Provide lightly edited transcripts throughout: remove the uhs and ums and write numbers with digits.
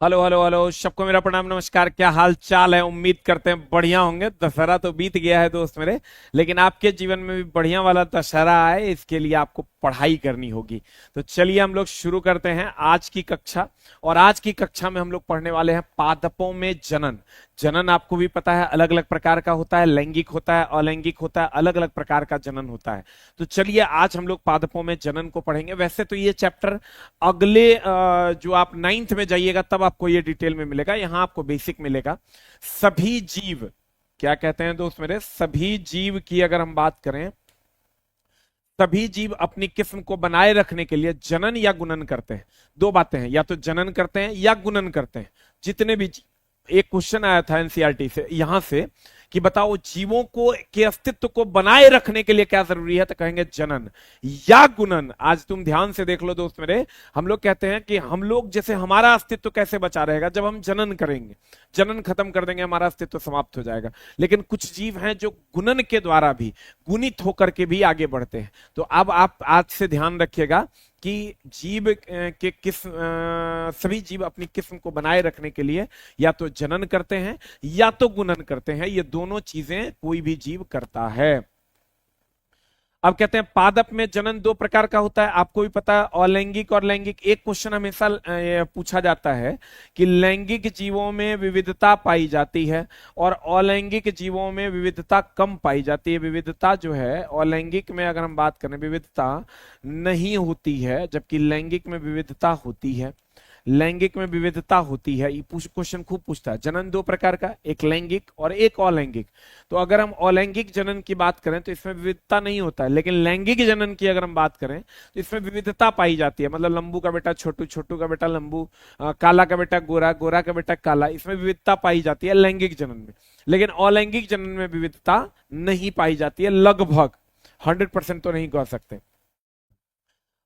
Hello hello hello, सबको मेरा प्रणाम नमस्कार। क्या हाल चाल है? उम्मीद करते हैं बढ़िया होंगे। दशहरा तो बीत गया है दोस्त मेरे, लेकिन आपके जीवन में भी बढ़िया वाला दशहरा आए इसके लिए आपको पढ़ाई करनी होगी। तो चलिए हम लोग शुरू करते हैं आज की कक्षा। और आज की कक्षा में हम लोग पढ़ने वाले हैं पादपों में जनन। जनन आपको भी पता है अलग अलग प्रकार का होता है, लैंगिक होता है, अलैंगिक होता है, अलग अलग प्रकार का जनन होता है। तो चलिए आज हम लोग पादपों में जनन को पढ़ेंगे। वैसे तो ये चैप्टर अगले जो आप नाइन्थ में जाइएगा तब आपको ये डिटेल में मिलेगा, यहां आपको बेसिक मिलेगा। सभी जीव, क्या कहते हैं दोस्त मेरे, सभी जीव की अगर हम बात करें, सभी जीव अपनी किस्म को बनाए रखने के लिए जनन या गुणन करते हैं। दो बातें हैं, या तो जनन करते हैं या गुणन करते हैं। जितने भी एक क्वेश्चन आया था एनसीईआरटी से यहां से कि बताओ जीवों को के अस्तित्व को बनाए रखने के लिए क्या जरूरी है, तो कहेंगे जनन या गुणन। आज तुम ध्यान से देख लो दोस्त मेरे, हम लोग कहते हैं कि हम लोग जैसे हमारा अस्तित्व कैसे बचा रहेगा, जब हम जनन करेंगे, जनन खत्म कर देंगे हमारा अस्तित्व समाप्त हो जाएगा। लेकिन कुछ जीव हैं जो गुणन के द्वारा भी, गुणित होकर के भी आगे बढ़ते हैं। तो अब आप आज से ध्यान रखिएगा कि जीव के सभी जीव अपनी किस्म को बनाए रखने के लिए या तो जनन करते हैं या तो गुणन करते हैं। ये दोनों चीजें कोई भी जीव करता है। अब कहते हैं पादप में जनन दो प्रकार का होता है, आपको भी पता है, अलैंगिक और लैंगिक। एक क्वेश्चन हमेशा पूछा जाता है कि लैंगिक जीवों में विविधता पाई जाती है और अलैंगिक जीवों में विविधता कम पाई जाती है। विविधता जो है अलैंगिक में अगर हम बात करें विविधता नहीं होती है, जबकि लैंगिक में विविधता होती है। लैंगिक में विविधता होती है। ये क्वेश्चन खूब पूछता है। जनन दो प्रकार का, एक लैंगिक और एक अलैंगिक। तो अगर हम अलैंगिक जनन की बात करें तो इसमें विविधता नहीं होता है, लेकिन लैंगिक जनन की अगर हम बात करें तो इसमें विविधता पाई जाती है। मतलब लंबू का बेटा छोटू, छोटू का बेटा लंबू, काला का बेटा गोरा, गोरा का बेटा काला, इसमें विविधता पाई जाती है लैंगिक जनन में। लेकिन अलैंगिक जनन में विविधता नहीं पाई जाती है, लगभग 100% तो नहीं कह सकते।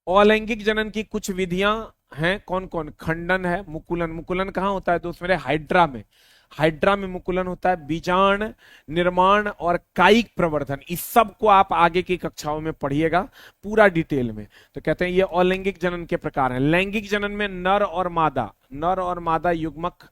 अलैंगिक जनन की कुछ विधियां हैं, कौन कौन? खंडन है, मुकुलन। मुकुलन कहाँ होता है दोस्त मेरे? हाइड्रा में। हाइड्रा में मुकुलन होता है। बीजाण निर्माण और कायिक प्रवर्धन, इस सब को आप आगे की कक्षाओं में पढ़िएगा पूरा डिटेल में। तो कहते हैं ये अलैंगिक जनन के प्रकार हैं। लैंगिक जनन में नर और मादा, नर और मादा युग्मक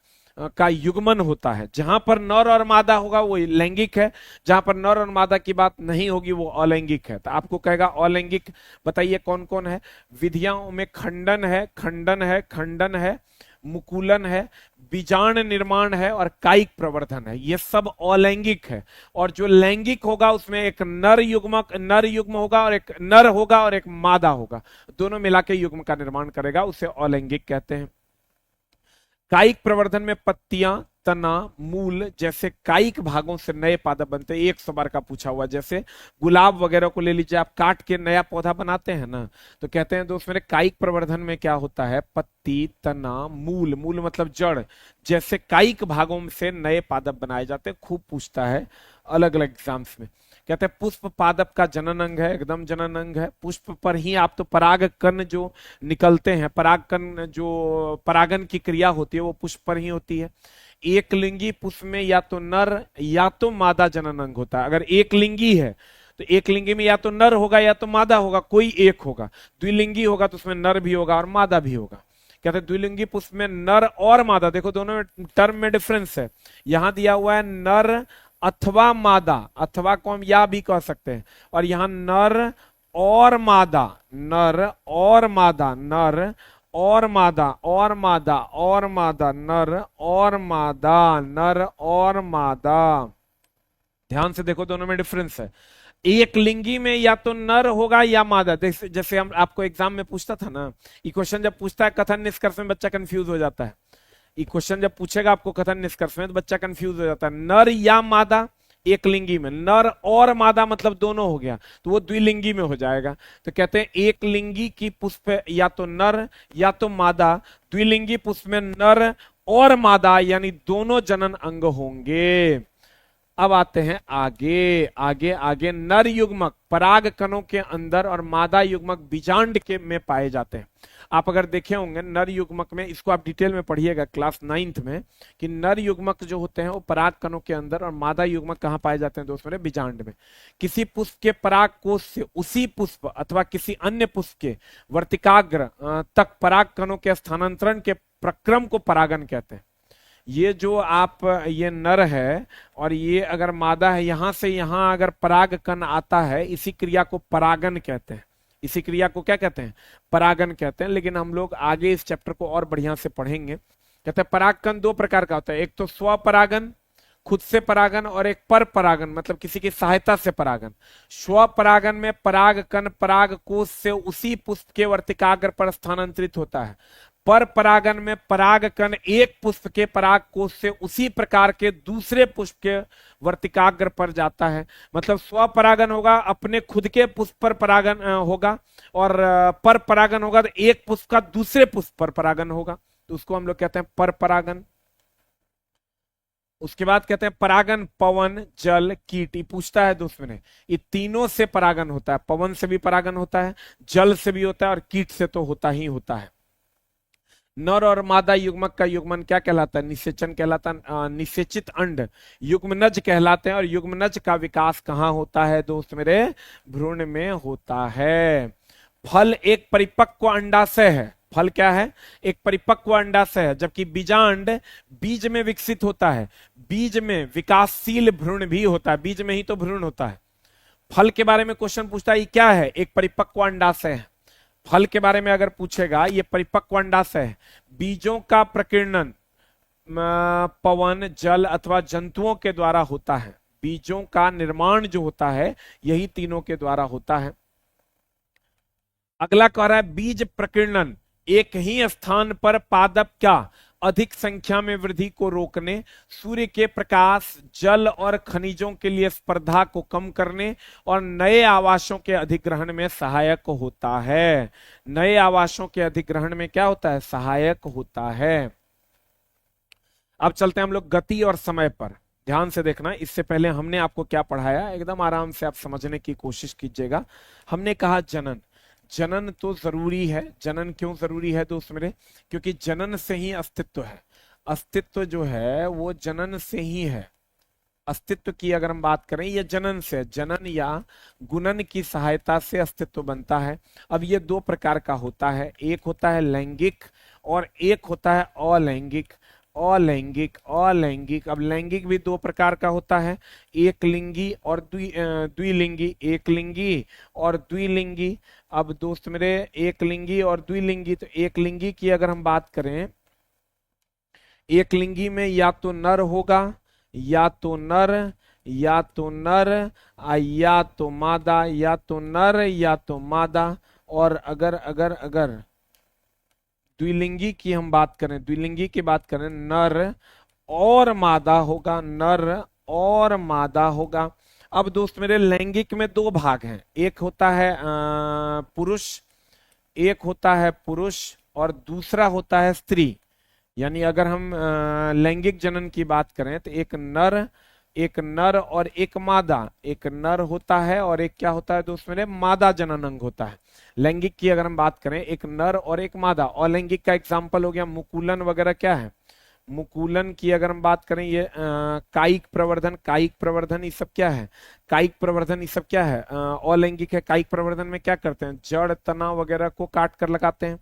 का युग्मन होता है। जहां पर नर और मादा होगा वो लैंगिक है, जहां पर नर और मादा की बात नहीं होगी वो अलैंगिक है। तो आपको कहेगा अलैंगिक बताइए कौन कौन है। विधियां में खंडन है, खंडन है, खंडन है, मुकुलन है, बीजाण निर्माण है और कायिक प्रवर्धन है। ये सब अलैंगिक है। और जो लैंगिक होगा उसमें एक नर युग्म होगा और एक नर होगा और एक मादा होगा, दोनों मिला के युग्म का निर्माण करेगा, उसे अलैंगिक कहते हैं। कायिक प्रवर्धन में पत्तियां, तना, मूल जैसे कायिक भागों से नए पादप बनते हैं। 100 बार का पूछा हुआ, जैसे गुलाब वगैरह को ले लीजिए, आप काट के नया पौधा बनाते हैं ना, तो कहते हैं दोस्त मेरे कायिक प्रवर्धन में क्या होता है, पत्ती, तना, मूल, मूल मतलब जड़, जैसे कायिक भागों से नए पादप बनाए जाते हैं। खूब पूछता है अलग अलग एग्जाम्स में। कहते हैं पुष्प पादप का जनन अंग है, एकदम जनन अंग है। पुष्प पर ही आप तो पराग कण जो निकलते हैं, पराग कण जो परागन की क्रिया होती है वो पुष्प पर ही होती है। एक लिंगी पुष्प में या तो नर या तो मादा जनन अंग होता है। अगर एक लिंगी है तो एक लिंगी में या तो नर होगा या तो मादा होगा, कोई एक होगा। द्विलिंगी होगा तो उसमें नर भी होगा और मादा भी होगा। कहते हैं द्विलिंगी पुष्प में नर और मादा, देखो दोनों टर्म में डिफरेंस है। यहां दिया हुआ है नर अथवा मादा, अथवा को हम या भी कह सकते हैं, और यहां नर और मादा, नर और मादा, नर और मादा, और मादा और मादा, नर और मादा, नर और मादा। ध्यान से देखो दोनों में डिफरेंस है। एक लिंगी में या तो नर होगा या मादा। जैसे हम आपको एग्जाम में पूछता था ना, ये क्वेश्चन जब पूछता है कथन निष्कर्ष में बच्चा कंफ्यूज हो जाता है। ये क्वेश्चन जब पूछेगा आपको कथन निष्कर्ष में तो बच्चा कंफ्यूज हो जाता है। नर या मादा, एक लिंगी में नर और मादा मतलब दोनों हो गया तो वो द्विलिंगी में हो जाएगा। तो कहते हैं एक लिंगी की पुष्प या तो नर या तो मादा, द्विलिंगी पुष्प में नर और मादा यानी दोनों जनन अंग होंगे। अब आते हैं आगे आगे आगे। नर युग्मक पराग कणों के अंदर और मादा युग्मक बीजांड के में पाए जाते हैं। आप अगर देखे होंगे नर युग्मक में, इसको आप डिटेल में पढ़िएगा क्लास 9th में, कि नर युग्मक जो होते हैं वो पराग कणों के अंदर और मादा युग्मक कहाँ पाए जाते हैं दोस्त मेरे? बीजांड में। किसी पुष्प के पराग कोश से उसी पुष्प अथवा किसी अन्य पुष्प के वर्तिकाग्र तक पराग कणों के स्थानांतरण के प्रक्रम को परागन कहते हैं। ये जो आप, ये नर है और ये अगर मादा है, यहां से यहां अगर पराग कण आता है, इसी क्रिया को परागन कहते हैं। इसी क्रिया को क्या कहते हैं? परागन कहते हैं। लेकिन हम लोग आगे इस चैप्टर को और बढ़िया से पढ़ेंगे। कहते हैं परागकण दो प्रकार का होता है, एक तो स्वपरागन, खुद से परागन, और एक पर परागन, मतलब किसी की सहायता से परागन। स्वपरागन में पराग कण पराग कोश से उसी पुष्प के वर्तिकाग्र पर स्थानांतरित होता है। पर परागन में पराग कण एक पुष्प के पराग कोश से उसी प्रकार के दूसरे पुष्प के वर्तिकाग्र पर जाता है। मतलब स्वपरागन होगा, अपने खुद के पुष्प पर परागन होगा, और पर परागन होगा तो एक पुष्प का दूसरे पुष्प पर परागन होगा, तो उसको हम लोग कहते हैं पर परागन। उसके बाद कहते हैं परागन पवन जल कीट। ये पूछता है दोस्त मैंने, ये तीनों से परागन होता है। पवन से भी परागन होता है, जल से भी होता है, और कीट से तो होता ही होता है। नर और मादा युग्मक का युग्मन क्या कहलाता है? निषेचन कहलाता है। निषेचित अंड युग्मनज कहलाते हैं। और युग्मनज का विकास कहाँ होता है दोस्त मेरे? भ्रूण में होता है। फल एक परिपक्व अंडाशय है। फल क्या है? एक परिपक्व अंडाशय है, जबकि बीजांड बीज में विकसित होता है। बीज में विकासशील भ्रूण भी होता है, बीज में ही तो भ्रूण होता है। फल के बारे में क्वेश्चन पूछता है, ये क्या है? एक परिपक्व अंडाशय है। फल के बारे में अगर पूछेगा, ये परिपक्व अंडाशय है। बीजों का प्रकीर्णन पवन जल अथवा जंतुओं के द्वारा होता है। बीजों का निर्माण जो होता है यही तीनों के द्वारा होता है। अगला कह रहा है बीज प्रकीर्णन एक ही स्थान पर पादप क्या अधिक संख्या में वृद्धि को रोकने, सूर्य के प्रकाश, जल और खनिजों के लिए स्पर्धा को कम करने और नए आवासों के अधिग्रहण में सहायक होता है। नए आवासों के अधिग्रहण में क्या होता है? सहायक होता है। अब चलते हैं हम लोग गति और समय पर। ध्यान से देखना, इससे पहले हमने आपको क्या पढ़ाया, एकदम आराम से आप समझने की कोशिश कीजिएगा। हमने कहा जनन। जनन तो जरूरी है। जनन क्यों जरूरी है दोस्त मेरे? क्योंकि जनन से ही अस्तित्व है। अस्तित्व जो है वो जनन से ही है। अस्तित्व की अगर हम बात करें, ये जनन से, जनन या गुणन की सहायता से अस्तित्व बनता है। अब ये दो प्रकार का होता है, एक होता है लैंगिक और एक होता है अलैंगिक। अलैंगिक अलैंगिक, अब लैंगिक भी दो प्रकार का होता है, एक लिंगी और द्विलिंगी। एक लिंगी और द्विलिंगी। अब दोस्त मेरे, एक लिंगी और द्विलिंगी, तो एक लिंगी की अगर हम बात करें, एक लिंगी में या तो नर होगा, या तो नर, या तो नर, या तो मादा, या तो नर या तो मादा। और अगर अगर अगर द्विलिंगी की हम बात करें, द्विलिंगी की बात करें, नर और मादा होगा, नर और मादा होगा। अब दोस्त मेरे लैंगिक में दो भाग हैं, एक होता है पुरुष, एक होता है पुरुष और दूसरा होता है स्त्री। यानी अगर हम लैंगिक जनन की बात करें तो एक नर और एक मादा, एक नर होता है और एक क्या होता है दोस्त मेरे? मादा जनन अंग होता है। लैंगिक की अगर हम बात करें, एक नर और एक मादा। और लैंगिक का एग्जाम्पल हो गया मुकुलन वगैरह। क्या है मुकुलन की अगर हम बात करें, ये कायिक प्रवर्धन, कायिक प्रवर्धन, ये सब क्या है? कायिक प्रवर्धन ये सब क्या है? अलैंगिक है। कायिक प्रवर्धन में क्या करते हैं? जड़ तना वगैरह को काट कर लगाते हैं।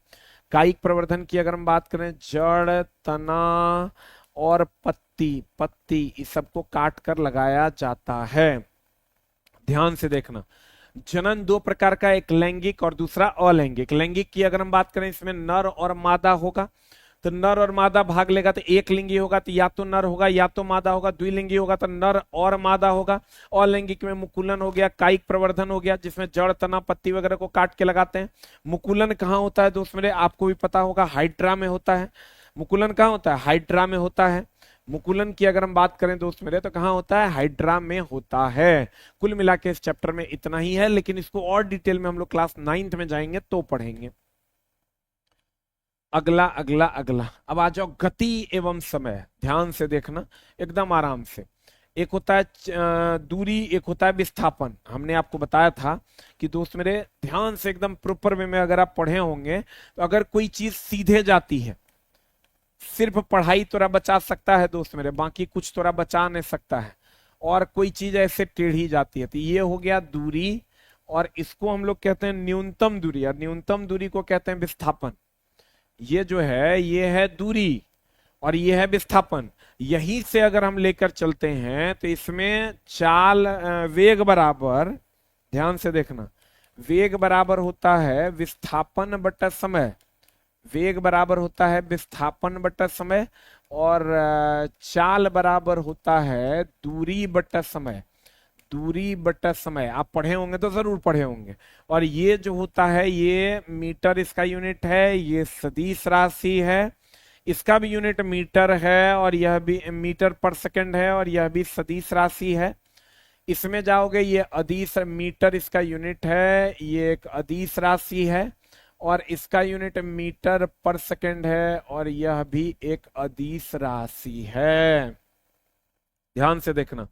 कायिक प्रवर्धन की अगर हम बात करें, जड़ तना और पत्ती इस सबको काट कर लगाया जाता है। ध्यान से देखना, जनन दो प्रकार का, एक लैंगिक और दूसरा अलैंगिक। लैंगिक की अगर हम बात करें, इसमें नर और मादा होगा, तो नर और मादा भाग लेगा तो एक लिंगी होगा तो या तो नर होगा या तो मादा होगा। द्विलिंगी होगा तो नर और मादा होगा। और लैंगिक में मुकुलन हो गया, कायिक प्रवर्धन हो गया, जिसमें जड़ तना पत्ती वगैरह को काट के लगाते हैं। मुकुलन कहाँ होता है दोस्त मेरे? आपको भी पता होगा, हाइड्रा में होता है। मुकुलन कहाँ होता है? हाइड्रा में होता है। मुकुलन की अगर हम बात करें दोस्त मेरे, तो कहाँ होता है? हाइड्रा में होता है। कुल मिला के इस चैप्टर में इतना ही है, लेकिन इसको और डिटेल में हम लोग क्लास 9th में जाएंगे तो पढ़ेंगे। अगला अगला अगला, अब आ जाओ गति एवं समय। ध्यान से देखना एकदम आराम से। एक होता है दूरी, एक होता है विस्थापन। हमने आपको बताया था कि दोस्त मेरे ध्यान से एकदम प्रॉपर वे में अगर आप पढ़े होंगे तो अगर कोई चीज सीधे जाती है, सिर्फ पढ़ाई तोरा बचा सकता है दोस्त मेरे, बाकी कुछ तोरा बचा नहीं सकता है, और कोई चीज ऐसे टेढ़ी जाती है, तो ये हो गया दूरी। और इसको हम लोग कहते हैं न्यूनतम दूरी, और न्यूनतम दूरी को कहते हैं विस्थापन। ये जो है ये है दूरी और ये है विस्थापन। यहीं से अगर हम लेकर चलते हैं तो इसमें चाल वेग बराबर, ध्यान से देखना, वेग बराबर होता है विस्थापन बटा समय। वेग बराबर होता है विस्थापन बटा समय, और चाल बराबर होता है दूरी बटा समय। दूरी बटा समय आप पढ़े होंगे तो जरूर पढ़े होंगे। और ये जो होता है ये मीटर इसका यूनिट है, ये सदिश राशि है, इसका भी यूनिट मीटर है, और यह भी मीटर पर सेकंड है, और यह भी सदिश राशि है। इसमें जाओगे ये अदिश, मीटर इसका यूनिट है, ये एक अदिश राशि है, और इसका यूनिट मीटर पर सेकंड है, और यह भी एक अदिश राशि है। ध्यान से देखना,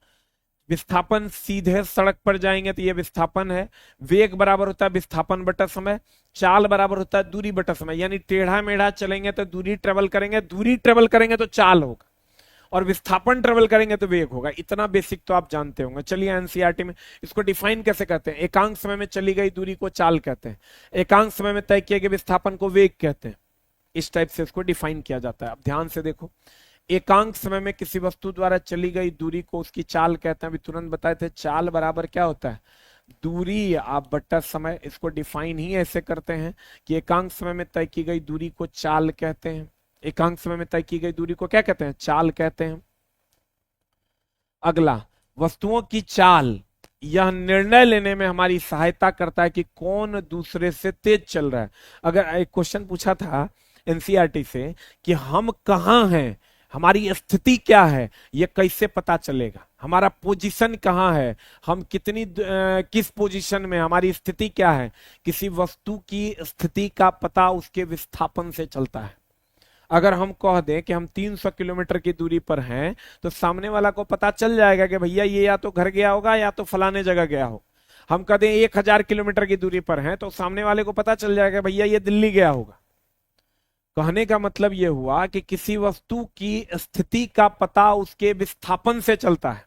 विस्थापन सीधे सड़क पर जाएंगे तो ये विस्थापन है। वेग बराबर होता है विस्थापन बटा समय। चाल बराबर होता है दूरी बटा समय, यानी टेढ़ा मेढ़ा चलेंगे तो दूरी ट्रेवल करेंगे, दूरी ट्रेवल करेंगे तो चाल होगा, और विस्थापन ट्रेवल करेंगे तो वेग होगा। इतना बेसिक तो आप जानते होंगे। चलिए एनसीईआरटी में इसको डिफाइन कैसे करते हैं। एकांक समय में चली गई दूरी को चाल कहते हैं, एकांक समय में तय किए गए विस्थापन को वेग कहते हैं। इस टाइप से इसको डिफाइन किया जाता है। अब ध्यान से देखो, एकांक समय में किसी वस्तु द्वारा चली गई दूरी को उसकी चाल कहते हैं। अभी तुरंत बताए थे चाल बराबर क्या होता है, दूरी आप बट्टा समय। इसको डिफाइन ही ऐसे करते हैं कि एकांक समय में तय की गई दूरी को चाल कहते हैं। एकांक समय में तय की गई दूरी को क्या कहते हैं, चाल कहते हैं। अगला, वस्तुओं की चाल, यह निर्णय लेने में हमारी सहायता करता है कि कौन दूसरे से तेज चल रहा है। अगर एक क्वेश्चन पूछा था एनसीईआरटी से कि हम कहाँ हैं, हमारी स्थिति क्या है, ये कैसे पता चलेगा, हमारा पोजीशन कहाँ है, हम किस पोजीशन में, हमारी स्थिति क्या है। किसी वस्तु की स्थिति का पता उसके विस्थापन से चलता है। अगर हम कह दें कि हम 300 किलोमीटर की दूरी पर हैं तो सामने वाला को पता चल जाएगा कि भैया ये या तो घर गया होगा या तो फलाने जगह गया हो। हम कह दें 1000 किलोमीटर की दूरी पर हैं तो सामने वाले को पता चल जाएगा भैया ये दिल्ली गया होगा। कहने का मतलब यह हुआ कि किसी वस्तु की स्थिति का पता उसके विस्थापन से चलता है।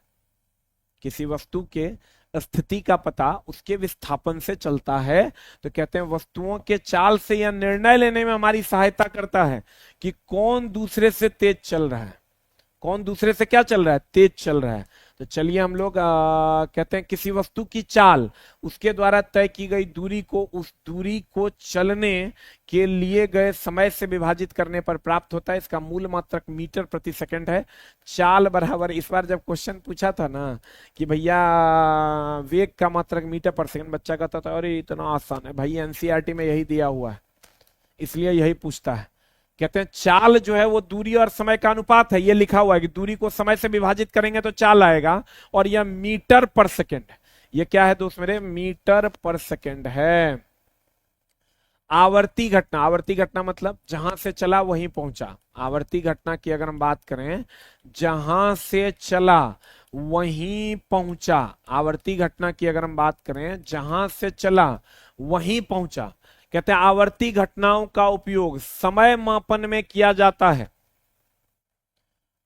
किसी वस्तु के स्थिति का पता उसके विस्थापन से चलता है। तो कहते हैं वस्तुओं के चाल से यह निर्णय लेने में हमारी सहायता करता है कि कौन दूसरे से तेज चल रहा है, कौन दूसरे से क्या चल रहा है, तेज चल रहा है। तो चलिए हम लोग कहते हैं किसी वस्तु की चाल उसके द्वारा तय की गई दूरी को उस दूरी को चलने के लिए गए समय से विभाजित करने पर प्राप्त होता है। इसका मूल मात्रक मीटर प्रति सेकंड है। चाल बराबर, इस बार जब क्वेश्चन पूछा था ना कि भैया वेग का मात्रक मीटर पर सेकंड, बच्चा कहता था अरे इतना आसान है भाई, एनसीईआरटी में यही दिया हुआ है इसलिए यही पूछता है। कहते हैं चाल जो है वो दूरी और समय का अनुपात है। ये लिखा हुआ है कि दूरी को समय से विभाजित करेंगे तो चाल आएगा, और यह मीटर पर सेकंड है। ये क्या है दोस्त मेरे, मीटर पर सेकंड है। आवर्ती घटना, आवर्ती घटना मतलब जहां से चला वहीं पहुंचा। आवर्ती घटना की अगर हम बात करें, जहां से चला वहीं पहुंचा। आवर्ती घटना की अगर हम बात करें, जहां से चला वहीं पहुंचा। कहते हैं आवर्ती घटनाओं का उपयोग समय मापन में किया जाता है।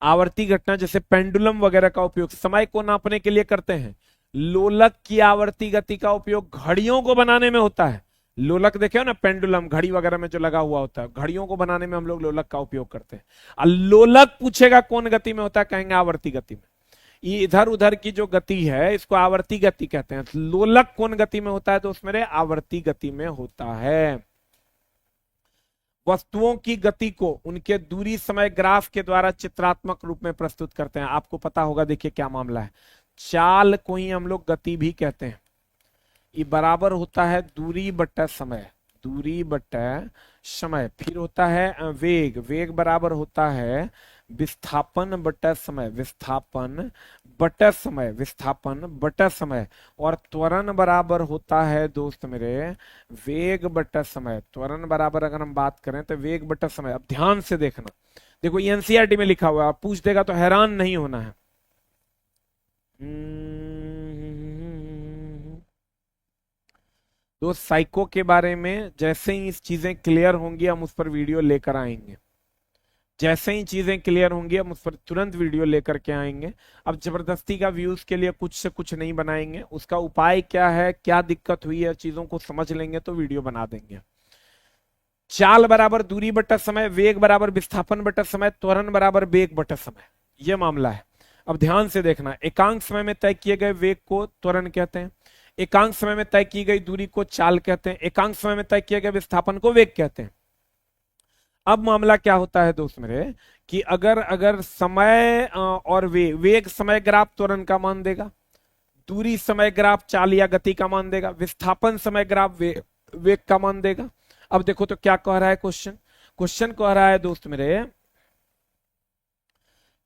आवर्ती घटना जैसे पेंडुलम वगैरह का उपयोग समय को नापने के लिए करते हैं। लोलक की आवर्ती गति का उपयोग घड़ियों को बनाने में होता है। लोलक देखे हो ना, पेंडुलम घड़ी वगैरह में जो लगा हुआ होता है, घड़ियों को बनाने में हम लोग लोलक का उपयोग करते हैं। और लोलक पूछेगा कौन गति में होता है, कहेंगे आवर्ती गति में। ये इधर उधर की जो गति है इसको आवर्ती गति कहते हैं। लोलक कौन गति में होता है, तो उसमें आवर्ती गति में होता है। वस्तुओं की गति को उनके दूरी समय ग्राफ के द्वारा चित्रात्मक रूप में प्रस्तुत करते हैं। आपको पता होगा, देखिए क्या मामला है। चाल को ही हम लोग गति भी कहते हैं। ये बराबर होता है दूरी बटा समय, दूरी बटा समय। फिर होता है वेग, वेग बराबर होता है विस्थापन बटा समय, विस्थापन बटा समय, विस्थापन बटा समय। और त्वरण बराबर होता है दोस्त मेरे वेग बटा समय। त्वरण बराबर अगर हम बात करें तो वेग बटा समय। अब ध्यान से देखना, देखो एनसीईआरटी में लिखा हुआ है, पूछ देगा तो हैरान नहीं होना है। तो साइको के बारे में जैसे ही इस चीजें क्लियर होंगी हम उस पर वीडियो लेकर आएंगे। जैसे ही चीजें क्लियर होंगी हम उस पर तुरंत वीडियो लेकर के आएंगे। अब जबरदस्ती का व्यूज के लिए कुछ से कुछ नहीं बनाएंगे, उसका उपाय क्या है, क्या दिक्कत हुई है, चीजों को समझ लेंगे तो वीडियो बना देंगे। चाल बराबर दूरी बटा समय, वेग बराबर विस्थापन बटा समय, त्वरण बराबर वेग बटा समय, यह मामला है। अब ध्यान से देखना, एकांक समय में तय किए गए वेग को त्वरण कहते हैं, एकांक समय में तय की गई दूरी को चाल कहते हैं, एकांक समय में तय किए गए विस्थापन को वेग कहते हैं। अब मामला क्या होता है दोस्त मेरे, कि अगर अगर समय और वेग समय ग्राफ त्वरण का मान देगा, दूरी समय ग्राफ चाल या गति का मान देगा, विस्थापन समय ग्राफ वेग का मान देगा। अब देखो तो क्या कह रहा है क्वेश्चन, क्वेश्चन कह रहा है दोस्त मेरे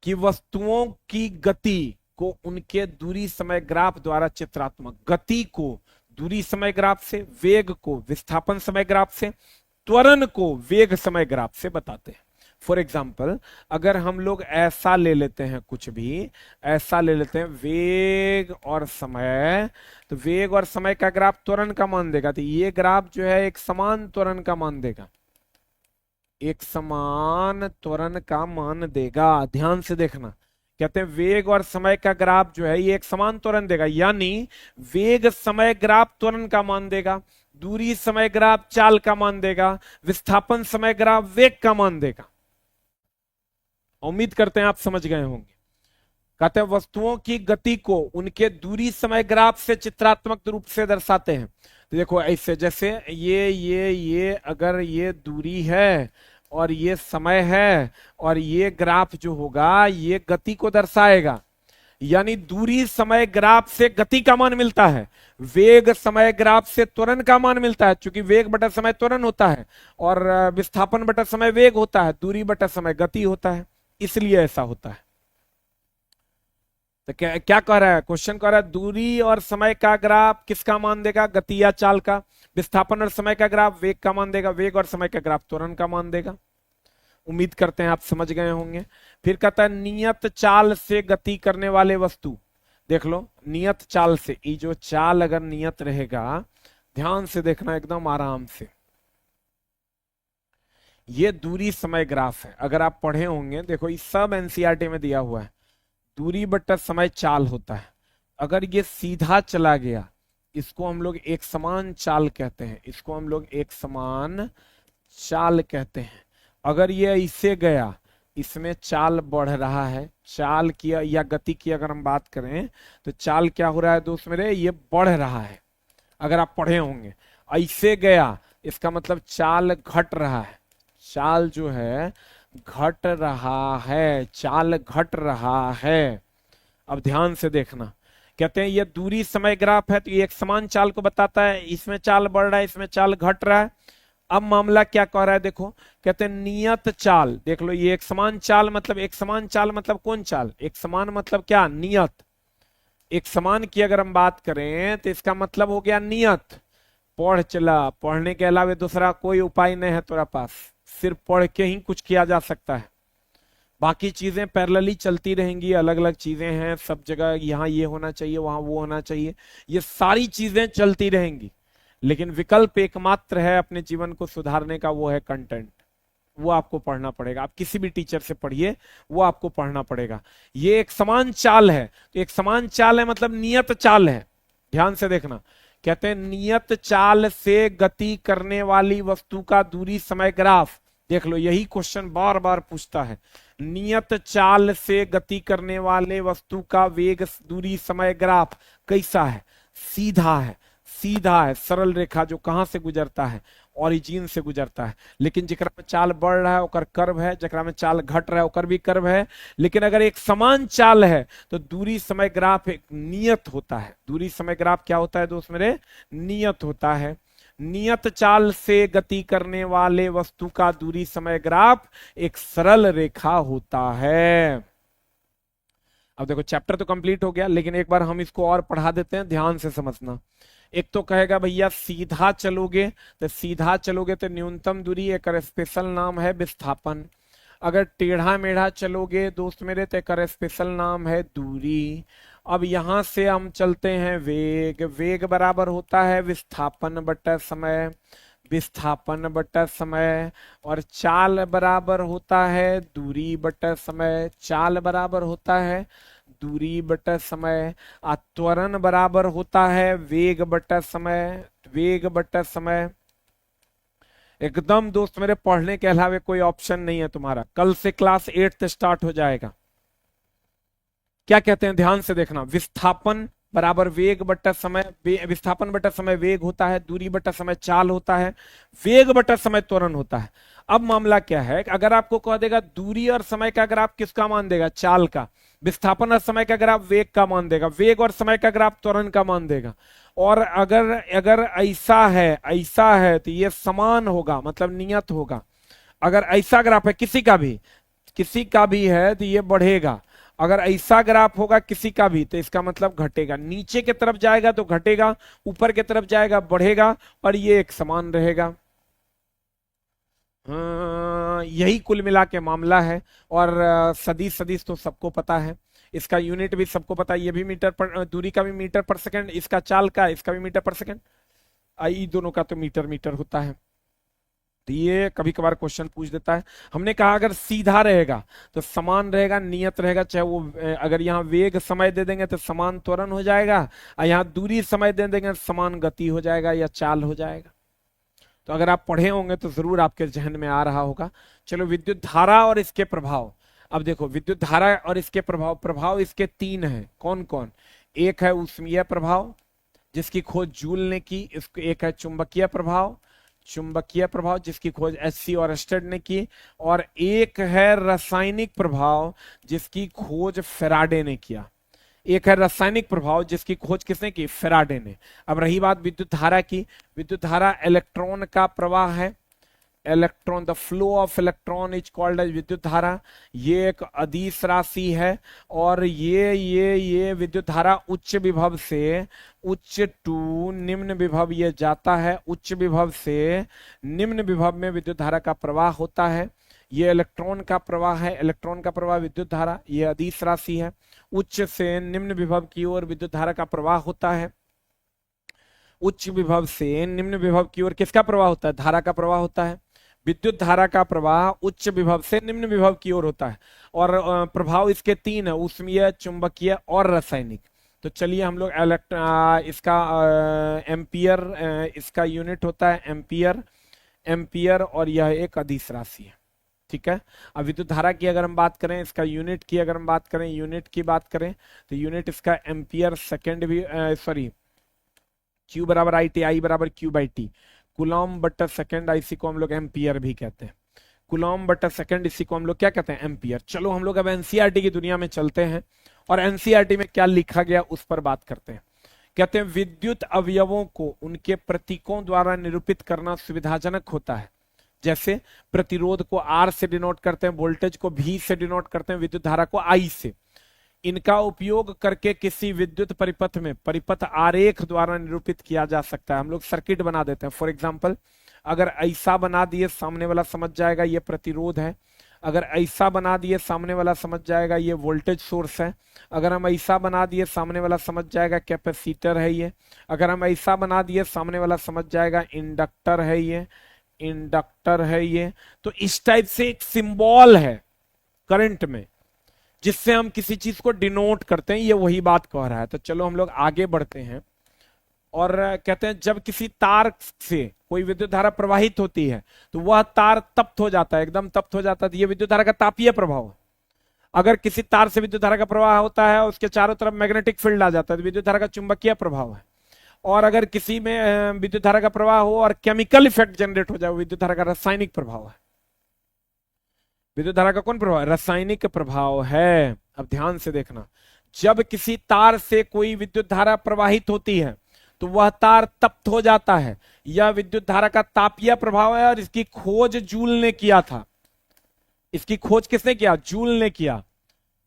कि वस्तुओं की गति को उनके दूरी समय ग्राफ द्वारा चित्रात्मक, गति को दूरी समय ग्राफ से, वेग को विस्थापन समय ग्राफ से, त्वरण को वेग समय ग्राफ से बताते हैं। फॉर एग्जाम्पल अगर हम लोग ऐसा ले लेते हैं, कुछ भी ऐसा ले लेते हैं वेग और समय, तो वेग और समय का ग्राफ त्वरण का मान देगा, तो ये ग्राफ जो है एक समान त्वरण का मान देगा, एक समान त्वरण का मान देगा। ध्यान से देखना, कहते हैं वेग और समय का ग्राफ जो है ये एक समान त्वरण देगा, यानी वेग समय ग्राफ त्वरण का मान देगा, दूरी समय ग्राफ चाल का मान देगा, विस्थापन समय ग्राफ वेग का मान देगा। उम्मीद करते हैं आप समझ गए होंगे। कहते हैं वस्तुओं की गति को उनके दूरी समय ग्राफ से चित्रात्मक रूप से दर्शाते हैं। तो देखो ऐसे, जैसे ये अगर ये दूरी है और ये समय है और ये ग्राफ जो होगा ये गति को दर्शाएगा, यानी दूरी समय ग्राफ से गति का मान मिलता है, वेग समय ग्राफ से त्वरण का मान मिलता है, क्योंकि वेग बटा समय त्वरण होता है और विस्थापन बटा समय वेग होता है, दूरी बटा समय गति होता है, इसलिए ऐसा होता है। तो क्या कह रहा है क्वेश्चन, कह रहा है दूरी और समय का ग्राफ किसका मान देगा, गति या चाल का, विस्थापन और समय का ग्राफ वेग का मान देगा, वेग और समय का ग्राफ त्वरण का मान देगा। उम्मीद करते हैं आप समझ गए होंगे। फिर कहता है नियत चाल से गति करने वाले वस्तु, देख लो नियत चाल से, ये जो चाल अगर नियत रहेगा, ध्यान से देखना एकदम आराम से, ये दूरी समय ग्राफ है, अगर आप पढ़े होंगे, देखो ये सब एनसीईआरटी में दिया हुआ है, दूरी बटा समय चाल होता है। अगर ये सीधा चला गया, इसको हम लोग एक समान चाल कहते हैं, इसको हम लोग एक समान चाल कहते हैं। अगर ये इससे गया, इसमें चाल बढ़ रहा है, चाल की या गति की अगर हम बात करें तो चाल क्या हो रहा है दोस्त मेरे, ये बढ़ रहा है, अगर आप पढ़े होंगे। ऐसे गया, इसका मतलब चाल घट रहा है, चाल जो है घट रहा है, चाल घट रहा है। अब ध्यान से देखना, कहते हैं ये दूरी समय ग्राफ है तो ये एक समान चाल को बताता है, इसमें चाल बढ़ रहा है, इसमें चाल घट रहा है। अब मामला क्या कह रहा है देखो, कहते हैं नियत चाल, देख लो ये एक समान चाल, मतलब एक समान चाल मतलब कौन चाल, एक समान मतलब क्या, नियत। एक समान की अगर हम बात करें तो इसका मतलब हो गया नियत। पढ़ चला, पढ़ने के अलावा दूसरा कोई उपाय नहीं है तेरा पास, सिर्फ पढ़ के ही कुछ किया जा सकता है, बाकी चीजें पैरेलली चलती रहेंगी, अलग अलग चीजें हैं सब जगह, यहाँ ये होना चाहिए वहां वो होना चाहिए, ये सारी चीजें चलती रहेंगी, लेकिन विकल्प एकमात्र है अपने जीवन को सुधारने का, वो है कंटेंट, वो आपको पढ़ना पड़ेगा। आप किसी भी टीचर से पढ़िए, वो आपको पढ़ना पड़ेगा। ये एक समान चाल है, तो एक समान चाल है मतलब नियत चाल है। ध्यान से देखना, कहते हैं नियत चाल से गति करने वाली वस्तु का दूरी समय ग्राफ, देख लो यही क्वेश्चन बार बार पूछता है, नियत चाल से गति करने वाले वस्तु का वेग दूरी समय ग्राफ कैसा है, सीधा है, सीधा है, सरल रेखा जो कहां से गुजरता है, ओरिजिन से गुजरता है। लेकिन जिकरा में चाल बढ़ रहा है ओकर कर्व है, जिकरा में चाल घट रहा है ओकर भी कर्व है। लेकिन अगर एक समान चाल है तो दूरी समय ग्राफ एक नियत होता है। दूरी समय ग्राफ क्या होता है दोस्त मेरे, नियत होता है। नियत चाल से गति करने वाले वस्तु का दूरी समय ग्राफ एक सरल रेखा होता है। अब देखो चैप्टर तो कंप्लीट हो गया, लेकिन एक बार हम इसको और पढ़ा देते हैं, ध्यान से समझना। एक तो कहेगा भैया सीधा चलोगे, तो सीधा चलोगे तो न्यूनतम दूरी, एक स्पेशल नाम है विस्थापन। अगर टेढ़ा मेढ़ा चलोगे दोस्त मेरे तो एक स्पेशल नाम है दूरी। अब यहां से हम चलते हैं वेग। वेग बराबर होता है विस्थापन बटा समय, विस्थापन बटा समय। और चाल बराबर होता है दूरी बटा समय, चाल बराबर होता है दूरी बटा समय। त्वरण बराबर होता है वेग बटा समय, वेग बटा समय। एकदम दोस्त मेरे, पढ़ने के अलावा कोई ऑप्शन नहीं है तुम्हारा। कल से क्लास 8 स्टार्ट हो जाएगा। क्या कहते हैं ध्यान से देखना। विस्थापन बराबर वेग बटा समय, विस्थापन बटा समय वेग होता है, दूरी बटा समय चाल होता है, वेग बटा समय त्वरण होता है। अब मामला क्या है, अगर आपको कह देगा दूरी और समय का अगर आप किसका मान देगा, चाल का। विस्थापन और समय का अगर आप वेग का मान देगा, वेग और समय का अगर आप त्वरण का मान देगा। और अगर अगर ऐसा है तो ये समान होगा, मतलब नियत होगा। अगर ऐसा ग्राफ है किसी का भी है तो ये बढ़ेगा। अगर ऐसा ग्राफ होगा किसी का भी तो इसका मतलब घटेगा। नीचे की तरफ जाएगा तो घटेगा, ऊपर की तरफ जाएगा बढ़ेगा, और ये एक समान रहेगा। यही कुल मिला के मामला है। और सदिश सदिश तो सबको पता है, इसका यूनिट भी सबको पता है। ये भी मीटर पर, दूरी का भी मीटर पर सेकंड, इसका चाल का इसका भी मीटर पर सेकंड, आई दोनों का तो मीटर मीटर होता है। तो ये कभी कभार क्वेश्चन पूछ देता है। हमने कहा अगर सीधा रहेगा तो समान रहेगा, नियत रहेगा। चाहे वो अगर यहाँ वेग समय दे देंगे तो समान त्वरण हो जाएगा, और यहाँ दूरी समय दे देंगे तो समान गति हो जाएगा या चाल हो जाएगा। तो अगर आप पढ़े होंगे तो जरूर आपके जहन में आ रहा होगा। चलो, विद्युत धारा और इसके प्रभाव। अब देखो, विद्युत धारा और इसके प्रभाव, प्रभाव इसके तीन हैं। कौन कौन? एक है ऊष्मीय प्रभाव जिसकी खोज जूल ने की, इसको एक है चुंबकीय प्रभाव, चुंबकीय प्रभाव जिसकी खोज एससी और एस्टेड ने की, और एक है रासायनिक प्रभाव जिसकी खोज फेराडे ने किया। एक है रासायनिक प्रभाव जिसकी खोज किसने की? फेराडे ने। अब रही बात विद्युत धारा की। विद्युत धारा इलेक्ट्रॉन का प्रवाह है, electron, the flow of electron is called as विद्युत धारा। ये एक अदिश राशि है। और ये विद्युत धारा उच्च विभव से उच्च टू निम्न विभव ये जाता है, उच्च विभव से निम्न विभव में विद्युत धारा का प्रवाह होता है। ये इलेक्ट्रॉन का प्रवाह है, इलेक्ट्रॉन का प्रवाह विद्युत धारा, ये अदिश राशि है। उच्च से निम्न विभव की ओर विद्युत धारा का प्रवाह होता है। उच्च विभव से निम्न विभव की ओर किसका प्रवाह होता है? धारा का प्रवाह होता है। विद्युत धारा का प्रवाह उच्च विभव से निम्न विभव की ओर होता है। और प्रभाव इसके तीन है, ऊष्मीय, चुंबकीय और रासायनिक। तो चलिए हम लोग इसका एम्पियर, इसका यूनिट होता है एम्पियर, एम्पियर, और यह एक अदिश राशि है। ठीक है। अब विद्युत धारा की अगर हम बात करें, इसका यूनिट की अगर हम बात करें, यूनिट की बात करें तो यूनिट इसका एम्पियर सेकेंड भी, सॉरी, Q बराबर आई टी, आई बराबर Q बाई टी। कुलॉम बटा सेकेंड, इसी को हम लोग एम्पियर भी कहते हैं। कुलॉम बटा सेकेंड, इसी को हम लोग क्या कहते हैं? एम्पियर। चलो हम लोग अब एनसीईआरटी की दुनिया में चलते हैं, और एनसीईआरटी में क्या लिखा गया उस पर बात करते हैं। कहते हैं विद्युत अवयवों को उनके प्रतीकों द्वारा निरूपित करना सुविधाजनक होता है। जैसे प्रतिरोध को R से डिनोट करते हैं, वोल्टेज को V से डिनोट करते हैं, विद्युत धारा को I से। इनका उपयोग करके किसी विद्युत परिपथ में परिपथ आरेख द्वारा निरूपित किया जा सकता है। हम लोग सर्किट बना देते हैं। फॉर एग्जांपल, अगर ऐसा बना दिए सामने वाला समझ जाएगा ये प्रतिरोध है, अगर ऐसा बना दिए सामने वाला समझ जाएगा ये वोल्टेज सोर्स है, अगर हम ऐसा बना दिए सामने वाला समझ जाएगा कैपेसिटर है ये, अगर हम ऐसा बना दिए सामने वाला समझ जाएगा इंडक्टर है ये, इंडक्टर है ये। तो इस टाइप से एक सिंबल है करंट में जिससे हम किसी चीज को डिनोट करते हैं, ये वही बात कह रहा है। तो चलो हम लोग आगे बढ़ते हैं और कहते हैं जब किसी तार से कोई विद्युत धारा प्रवाहित होती है तो वह तार तप्त हो जाता है, एकदम तप्त हो जाता है। तो ये विद्युत धारा का तापीय प्रभाव है। अगर किसी तार से विद्युत धारा का प्रवाह होता है, उसके चारों तरफ मैग्नेटिक फील्ड आ जाता है, तो विद्युत धारा का चुंबकीय प्रभाव है। और अगर किसी में विद्युत धारा का प्रवाह हो और केमिकल इफेक्ट जनरेट हो जाए, विद्युत धारा का रासायनिक प्रभाव है। विद्युत धारा का कौन प्रभाव है? रासायनिक प्रभाव है। अब ध्यान से देखना, जब किसी तार से कोई विद्युत धारा प्रवाहित होती है तो वह तार तप्त हो जाता है। यह विद्युत धारा का तापीय प्रभाव है और इसकी खोज जूल ने किया था। इसकी खोज किसने किया? जूल ने किया।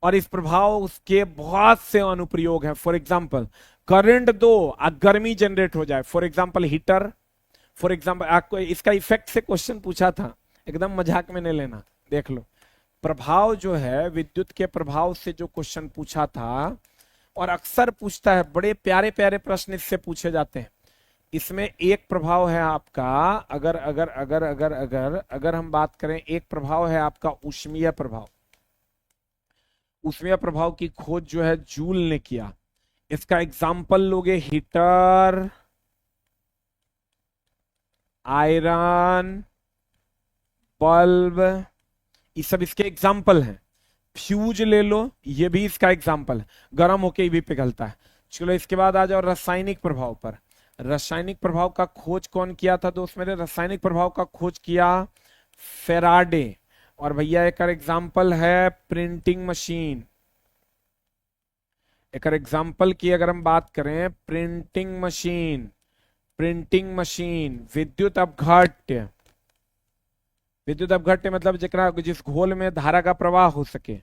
और इस प्रभाव उसके बहुत से अनुप्रयोग हैं। फॉर एग्जाम्पल, करंट दो, गर्मी जनरेट हो जाए, for example heater. For example, आपको इसका इफेक्ट से क्वेश्चन पूछा था, एकदम मजाक में नहीं लेना। देख लो, प्रभाव जो है विद्युत के प्रभाव से जो क्वेश्चन पूछा था और अक्सर पूछता है, बड़े प्यारे प्यारे प्रश्न इससे पूछे जाते हैं। इसमें एक प्रभाव है आपका, अगर अगर अगर अगर अगर अगर हम बात करें, एक प्रभाव है आपका ऊष्मीय प्रभाव। ऊष्मीय प्रभाव की खोज जो है जूल ने किया। इसका एग्जाम्पल लोगे, हीटर, आयरन, बल्ब, ये सब इसके एग्जाम्पल हैं। फ्यूज ले लो, ये भी इसका एग्जाम्पल है, गर्म होके ये भी पिघलता है। चलो इसके बाद आ जाओ रासायनिक प्रभाव पर। रासायनिक प्रभाव का खोज कौन किया था दोस्त मेरे? रासायनिक प्रभाव का खोज किया फेराडे। और भैया एक एग्जाम्पल है प्रिंटिंग मशीन। एक एग्जाम्पल की अगर हम बात करें, प्रिंटिंग मशीन, प्रिंटिंग मशीन, विद्युत अपघट्य। विद्युत अपघट्य मतलब जिकरा जिस घोल में धारा का प्रवाह हो सके,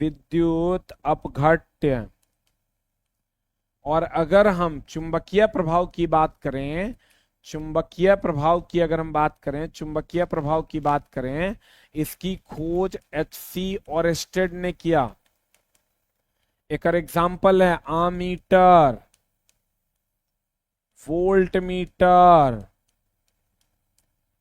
विद्युत अपघट्य। और अगर हम चुंबकीय प्रभाव की बात करें, चुंबकीय प्रभाव की अगर हम बात करें, चुंबकीय प्रभाव की बात करें, इसकी खोज एचसी ओरस्टेड ने किया। एक एग्जाम्पल है आमीटर, वोल्ट मीटर,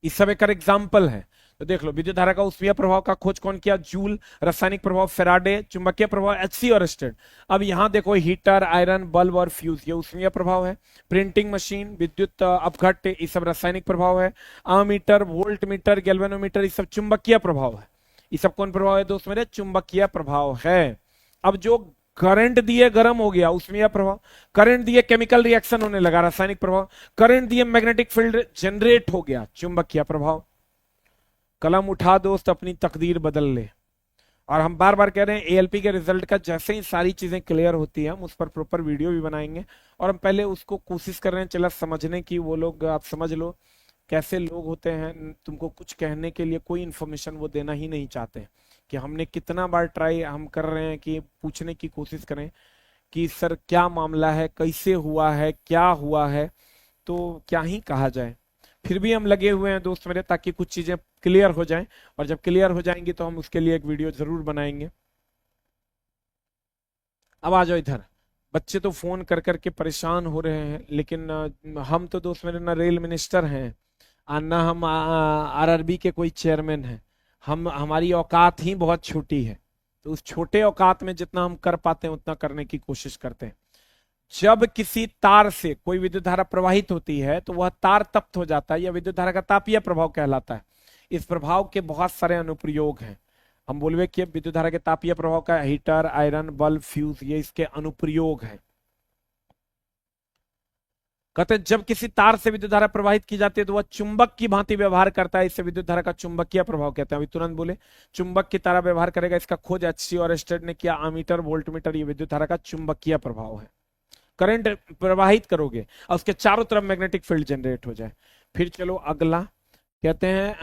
ये सब एक एग्जाम्पल है। तो देख लो, विद्युत धारा का ऊष्मीय प्रभाव का खोज कौन किया? जूल। रासायनिक प्रभाव फेराडे। चुंबकीय प्रभाव एचसी ओरस्टेड। अब यहां देखो, हीटर, आयरन, बल्ब और फ्यूज, ये ऊष्मीय प्रभाव है। प्रिंटिंग मशीन, विद्युत अपघट्य, ये सब रासायनिक प्रभाव है। आमीटर, वोल्ट मीटर, गैल्वेनोमीटर, ये सब चुंबकीय प्रभाव है। ये सब कौन प्रभाव है दोस्त मेरे? चुंबकीय प्रभाव है। अब जो करंट दिए गर्म हो गया, ऊष्मीय प्रभाव। करंट दिए केमिकल रिएक्शन होने लगा, रासायनिक प्रभाव। करंट दिए मैग्नेटिक फील्ड जनरेट हो गया, चुंबकीय प्रभाव। कलम उठा दोस्त, अपनी तकदीर बदल ले। और हम बार बार कह रहे हैं, एएलपी के रिजल्ट का जैसे ही सारी चीजें क्लियर होती है, हम उस पर प्रॉपर वीडियो भी बनाएंगे। और हम पहले उसको कोशिश कर रहे हैं चला समझने की। वो लोग, आप समझ लो, कैसे लोग होते हैं, तुमको कुछ कहने के लिए कोई इंफॉर्मेशन वो देना ही नहीं चाहते। कि हमने कितना बार ट्राई हम कर रहे हैं कि पूछने की कोशिश करें कि सर क्या मामला है, कैसे हुआ है, क्या हुआ है, तो क्या ही कहा जाए। फिर भी हम लगे हुए हैं दोस्त मेरे, ताकि कुछ चीजें क्लियर हो जाएं। और जब क्लियर हो जाएंगी तो हम उसके लिए एक वीडियो जरूर बनाएंगे। अब आ जाओ इधर। बच्चे तो फोन कर करके परेशान हो रहे हैं, लेकिन हम तो दोस्त मेरे ना रेल मिनिस्टर हैं, ना हम आरआरबी के कोई चेयरमैन हैं। हमारी औकात ही बहुत छोटी है। तो उस छोटे औकात में जितना हम कर पाते हैं उतना करने की कोशिश करते हैं। जब किसी तार से कोई विद्युत धारा प्रवाहित होती है तो वह तार तप्त हो जाता है, यह विद्युत धारा का तापीय प्रभाव कहलाता है। इस प्रभाव के बहुत सारे अनुप्रयोग हैं। हम बोलवे कि विद्युत धारा के तापीय प्रभाव का हीटर, आयरन, बल्ब, फ्यूज, ये इसके अनुप्रयोग हैं। कहते हैं जब किसी तार से विद्युत धारा प्रवाहित की जाती है तो वह चुंबक की भांति व्यवहार करता है, इसे विद्युत धारा का चुंबकीय प्रभाव कहते हैं। अभी तुरंत बोले, चुंबक की तरह व्यवहार करेगा। इसका खोज एचसी ओरस्टेड ने किया। आमीटर, वोल्टमीटर, ये विद्युत धारा का चुंबकीय प्रभाव है। करंट प्रवाहित करोगे और उसके चारों तरफ मैग्नेटिक फील्ड जनरेट हो जाए। फिर चलो अगला, कहते हैं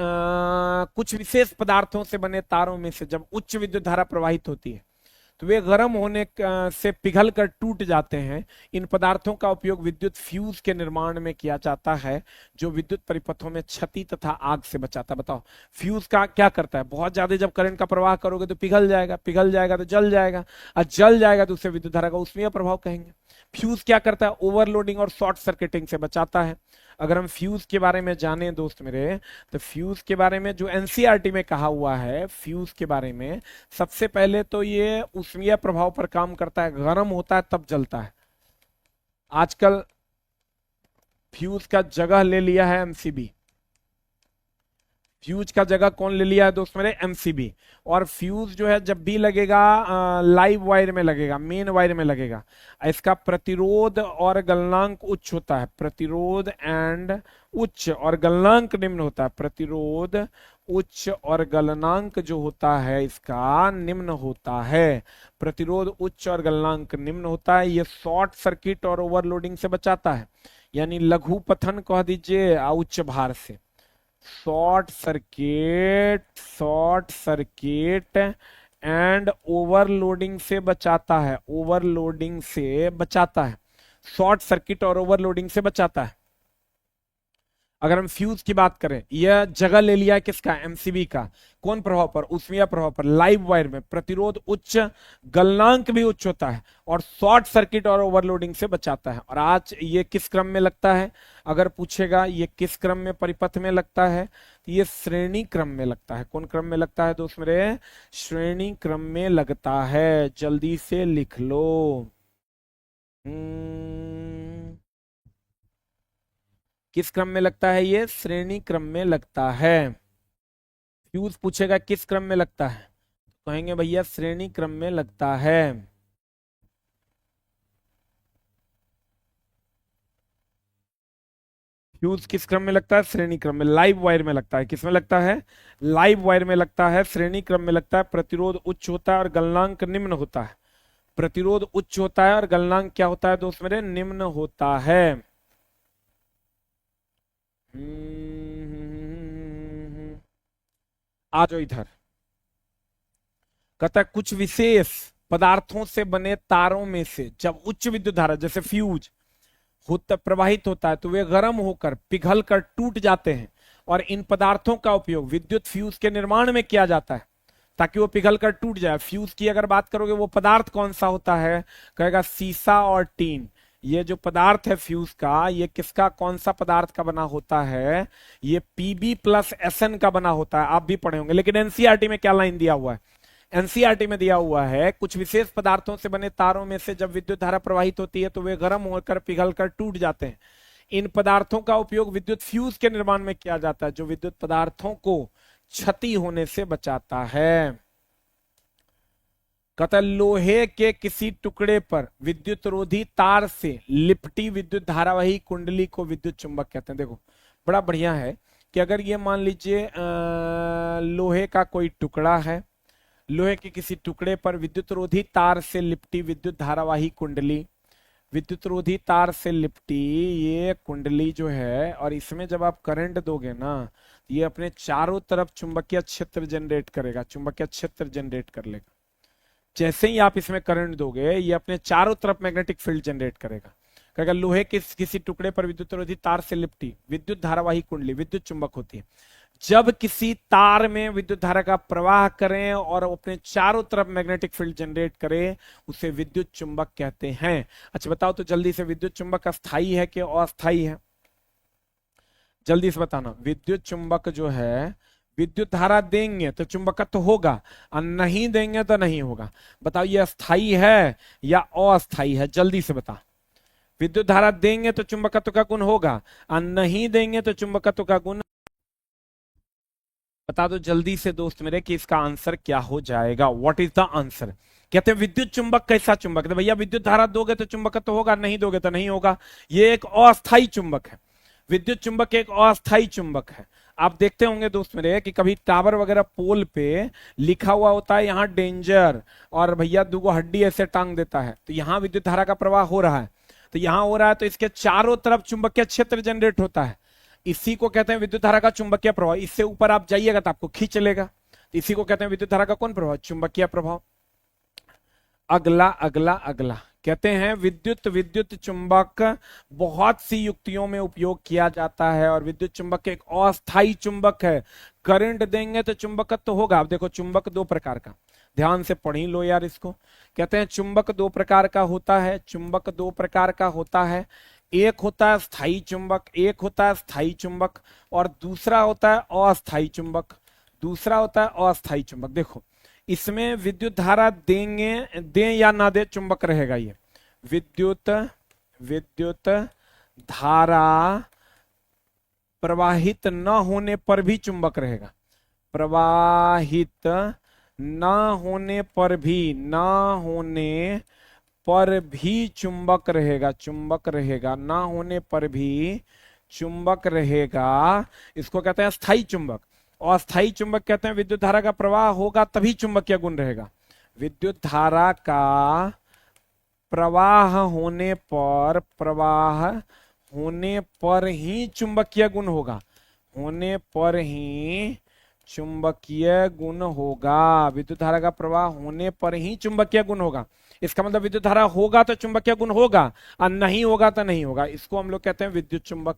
कुछ विशेष पदार्थों से बने तारों में से जब उच्च विद्युत धारा प्रवाहित होती है तो वे गर्म होने से पिघल कर टूट जाते हैं। इन पदार्थों का उपयोग विद्युत फ्यूज के निर्माण में किया जाता है, जो विद्युत परिपथों में क्षति तथा आग से बचाता है। बताओ, फ्यूज का क्या करता है? बहुत ज्यादा जब करंट का प्रवाह करोगे तो पिघल जाएगा, पिघल जाएगा तो जल जाएगा, और जल जाएगा तो उसे विद्युत धारा का ऊष्मीय प्रभाव कहेंगे। फ्यूज क्या करता है? ओवरलोडिंग और शॉर्ट सर्किटिंग से बचाता है। अगर हम फ्यूज के बारे में जाने दोस्त मेरे, तो फ्यूज के बारे में जो एनसीईआरटी में कहा हुआ है, फ्यूज के बारे में सबसे पहले तो ये ऊष्मीय प्रभाव पर काम करता है, गर्म होता है तब जलता है। आजकल फ्यूज का जगह ले लिया है एमसीबी। फ्यूज का जगह कौन ले लिया है दोस्त मेरे? एमसीबी। और फ्यूज जो है जब भी लगेगा लाइव वायर में लगेगा, मेन वायर में लगेगा। इसका प्रतिरोध और गलनांक उच्च होता है। प्रतिरोध एंड उच्च और गलनांक निम्न होता है। प्रतिरोध उच्च और गलनांक जो होता है इसका निम्न होता है। प्रतिरोध उच्च और गलनांक निम्न होता है। ये शॉर्ट सर्किट और ओवरलोडिंग से बचाता है, यानी लघु पथन कह दीजिए उच्च भार से। शॉर्ट सर्किट एंड ओवरलोडिंग से बचाता है। ओवरलोडिंग से बचाता है, शॉर्ट सर्किट और ओवरलोडिंग से बचाता है। अगर हम फ्यूज की बात करें, यह जगह ले लिया किसका, एमसीबी का। कौन प्रभाव पर, ऊष्मीय प्रभाव पर। लाइव वायर में प्रतिरोध उच्च, गलनांक भी उच्च होता है और शॉर्ट सर्किट और ओवरलोडिंग से बचाता है। और आज ये किस क्रम में लगता है, अगर पूछेगा ये किस क्रम में परिपथ में लगता है, तो ये श्रेणी क्रम में लगता है। कौन क्रम में लगता है दोस्त मेरे, श्रेणी क्रम में लगता है। जल्दी से लिख लो। किस क्रम में लगता है, ये श्रेणी क्रम में लगता है। फ्यूज पूछेगा किस क्रम में लगता है, तो कहेंगे भैया श्रेणी क्रम में लगता है। फ्यूज किस क्रम में लगता है, श्रेणी क्रम में। लाइव वायर में लगता है, किस में लगता है, लाइव वायर में लगता है, श्रेणी क्रम में लगता है। प्रतिरोध उच्च होता है और गलनांक निम्न होता है। प्रतिरोध उच्च होता है और गलनांक क्या होता है दोस्त मेरे, निम्न होता है। आ जाओ इधर। कहता है कुछ विशेष पदार्थों से बने तारों में से जब उच्च विद्युत धारा जैसे फ्यूज होता प्रवाहित होता है तो वे गर्म होकर पिघल कर टूट जाते हैं, और इन पदार्थों का उपयोग विद्युत फ्यूज के निर्माण में किया जाता है ताकि वो पिघल कर टूट जाए। फ्यूज की अगर बात करोगे वो पदार्थ कौन सा होता है, कहेगा सीसा और टीन। ये जो पदार्थ है फ्यूज का, ये किसका, कौन सा पदार्थ का बना होता है, ये पीबी प्लस एसएन का बना होता है। आप भी पढ़े होंगे, लेकिन एनसीईआरटी में क्या लाइन दिया हुआ है, एनसीईआरटी में दिया हुआ है कुछ विशेष पदार्थों से बने तारों में से जब विद्युत धारा प्रवाहित होती है तो वे गर्म होकर पिघलकर टूट जाते हैं। इन पदार्थों का उपयोग विद्युत फ्यूज के निर्माण में किया जाता है जो विद्युत पदार्थों को क्षति होने से बचाता है। कहता लोहे के किसी टुकड़े पर विद्युत रोधी तार से लिपटी विद्युत धारावाही कुंडली को विद्युत चुंबक कहते हैं। देखो बड़ा बढ़िया है कि अगर ये मान लीजिए लोहे का कोई टुकड़ा है, लोहे के किसी टुकड़े पर विद्युत रोधी तार से लिपटी विद्युत धारावाही कुंडली, विद्युत रोधी तार से लिपटी ये कुंडली जो है, और इसमें जब आप करंट दोगे ना, ये अपने चारों तरफ चुंबकीय क्षेत्र जनरेट करेगा, चुंबकीय क्षेत्र जनरेट कर लेगा। जैसे ही आप इसमें करंट दोगे ये अपने चारों तरफ मैग्नेटिक फील्ड जनरेट करेगा। कहेगा लोहे के किसी टुकड़े पर विद्युत रोधी तार से लिपटी विद्युत धारावाही कुंडली विद्युत चुंबक होती है। जब किसी तार में विद्युत धारा का प्रवाह करें और अपने चारों तरफ मैग्नेटिक फील्ड जनरेट करे, उसे विद्युत चुंबक कहते हैं। अच्छा बताओ तो जल्दी से, विद्युत चुंबक अस्थाई है कि अस्थाई है, जल्दी से बताना। विद्युत चुंबक जो है विद्युत धारा देंगे तो चुंबकत्व होगा और नहीं देंगे तो नहीं होगा। बताओ ये अस्थाई है या अस्थाई है, जल्दी से बता। विद्युत धारा देंगे तो चुंबकत्व का गुण होगा और नहीं देंगे तो चुंबकत्व का गुण, बता दो जल्दी से दोस्त मेरे कि इसका आंसर क्या हो जाएगा। What is the answer. कहते हैं विद्युत चुंबक कैसा चुंबक है, भैया विद्युत धारा दोगे तो चुंबकत्व होगा, नहीं दोगे तो नहीं होगा। ये एक अस्थाई चुंबक है, विद्युत चुंबक एक अस्थाई चुंबक है। आप देखते होंगे दोस्त मेरे कि कभी टावर वगैरह पोल पे लिखा हुआ होता है यहाँ डेंजर, और भैया दुगो हड्डी ऐसे टांग देता है, तो यहाँ विद्युत धारा का प्रवाह हो रहा है, तो यहाँ हो रहा है तो इसके चारों तरफ चुंबकीय क्षेत्र जनरेट होता है। इसी को कहते हैं विद्युत धारा का चुंबकीय प्रभाव। इससे ऊपर आप जाइएगा तो आपको खींच लेगा, तो इसी को कहते हैं विद्युत धारा का कौन प्रभाव, चुंबकीय प्रभाव। अगला अगला अगला कहते हैं विद्युत चुंबक बहुत सी युक्तियों में उपयोग किया जाता है, और विद्युत चुंबक एक अस्थाई चुंबक है। करंट देंगे तो चुंबकत्व तो होगा। अब देखो चुंबक दो प्रकार का, ध्यान से पढ़ ही लो यार इसको। कहते हैं चुंबक दो प्रकार का होता है, चुंबक दो प्रकार का होता है। एक होता है स्थायी चुंबक, एक होता है स्थायी चुंबक, और दूसरा होता है अस्थायी चुंबक, दूसरा होता है अस्थायी चुंबक। देखो इसमें विद्युत धारा देंगे, दें या ना दे, चुंबक रहेगा। ये विद्युत धारा प्रवाहित न होने पर भी चुंबक रहेगा, प्रवाहित न होने पर भी, न होने पर भी चुंबक रहेगा, चुंबक रहेगा, ना होने पर भी चुंबक रहेगा। इसको कहते हैं स्थायी चुंबक। अस्थायी चुंबक कहते हैं विद्युत धारा का प्रवाह होगा तभी चुंबकीय गुण रहेगा। विद्युत धारा का प्रवाह होने पर ही चुंबकीय गुण होगा, होने पर ही चुंबकीय गुण होगा। विद्युत धारा का प्रवाह होने पर ही चुंबकीय गुण होगा। इसका मतलब विद्युत धारा होगा तो चुंबकीय गुण होगा और नहीं होगा तो नहीं होगा। इसको हम लोग कहते हैं विद्युत चुंबक।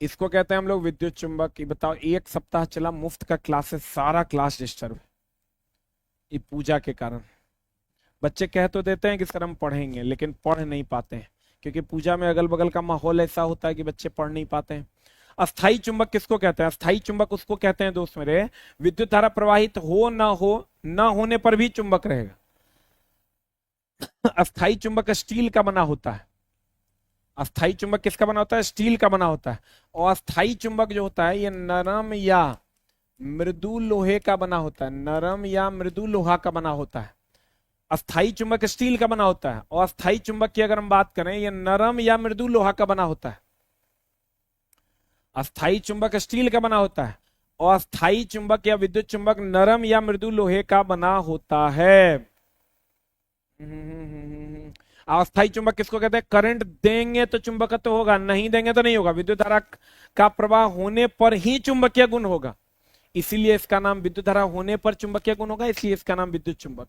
इसको कहते हैं हम लोग विद्युत चुंबक। ये बताओ, एक सप्ताह चला मुफ्त का क्लासेस, सारा क्लास डिस्टर्ब है ये पूजा के कारण। बच्चे कह तो देते हैं कि सर हम पढ़ेंगे, लेकिन पढ़ नहीं पाते हैं, क्योंकि पूजा में अगल बगल का माहौल ऐसा होता है कि बच्चे पढ़ नहीं पाते हैं। अस्थाई चुंबक किसको कहते हैं? अस्थाई चुंबक उसको कहते हैं दोस्त मेरे, विद्युत धारा प्रवाहित हो ना होने पर भी चुंबक रहेगा। अस्थाई चुंबक स्टील का बना होता है। अस्थाई चुंबक किसका बना होता है? स्टील का बना होता है। और अस्थाई चुंबक जो होता है ये नरम या मृदु लोहे का बना होता है। नरम या मृदु लोहा का बना होता है। अस्थाई चुंबक स्टील का बना होता है, और अस्थाई चुंबक की अगर हम बात करें, ये नरम या मृदु लोहा का बना होता है। अस्थाई चुंबक स्टील का बना होता है, और अस्थाई चुंबक या विद्युत चुंबक नरम या मृदु लोहे का बना होता है। अस्थाई चुंबक किसको कहते हैं? करंट देंगे तो चुंबकत्व होगा, नहीं देंगे तो नहीं होगा। विद्युत धारा का प्रवाह होने पर ही चुंबकीय गुण होगा, इसीलिए इसका नाम विद्युत धारा होने पर चुंबकीय गुण होगा, इसलिए इसका नाम विद्युत चुंबक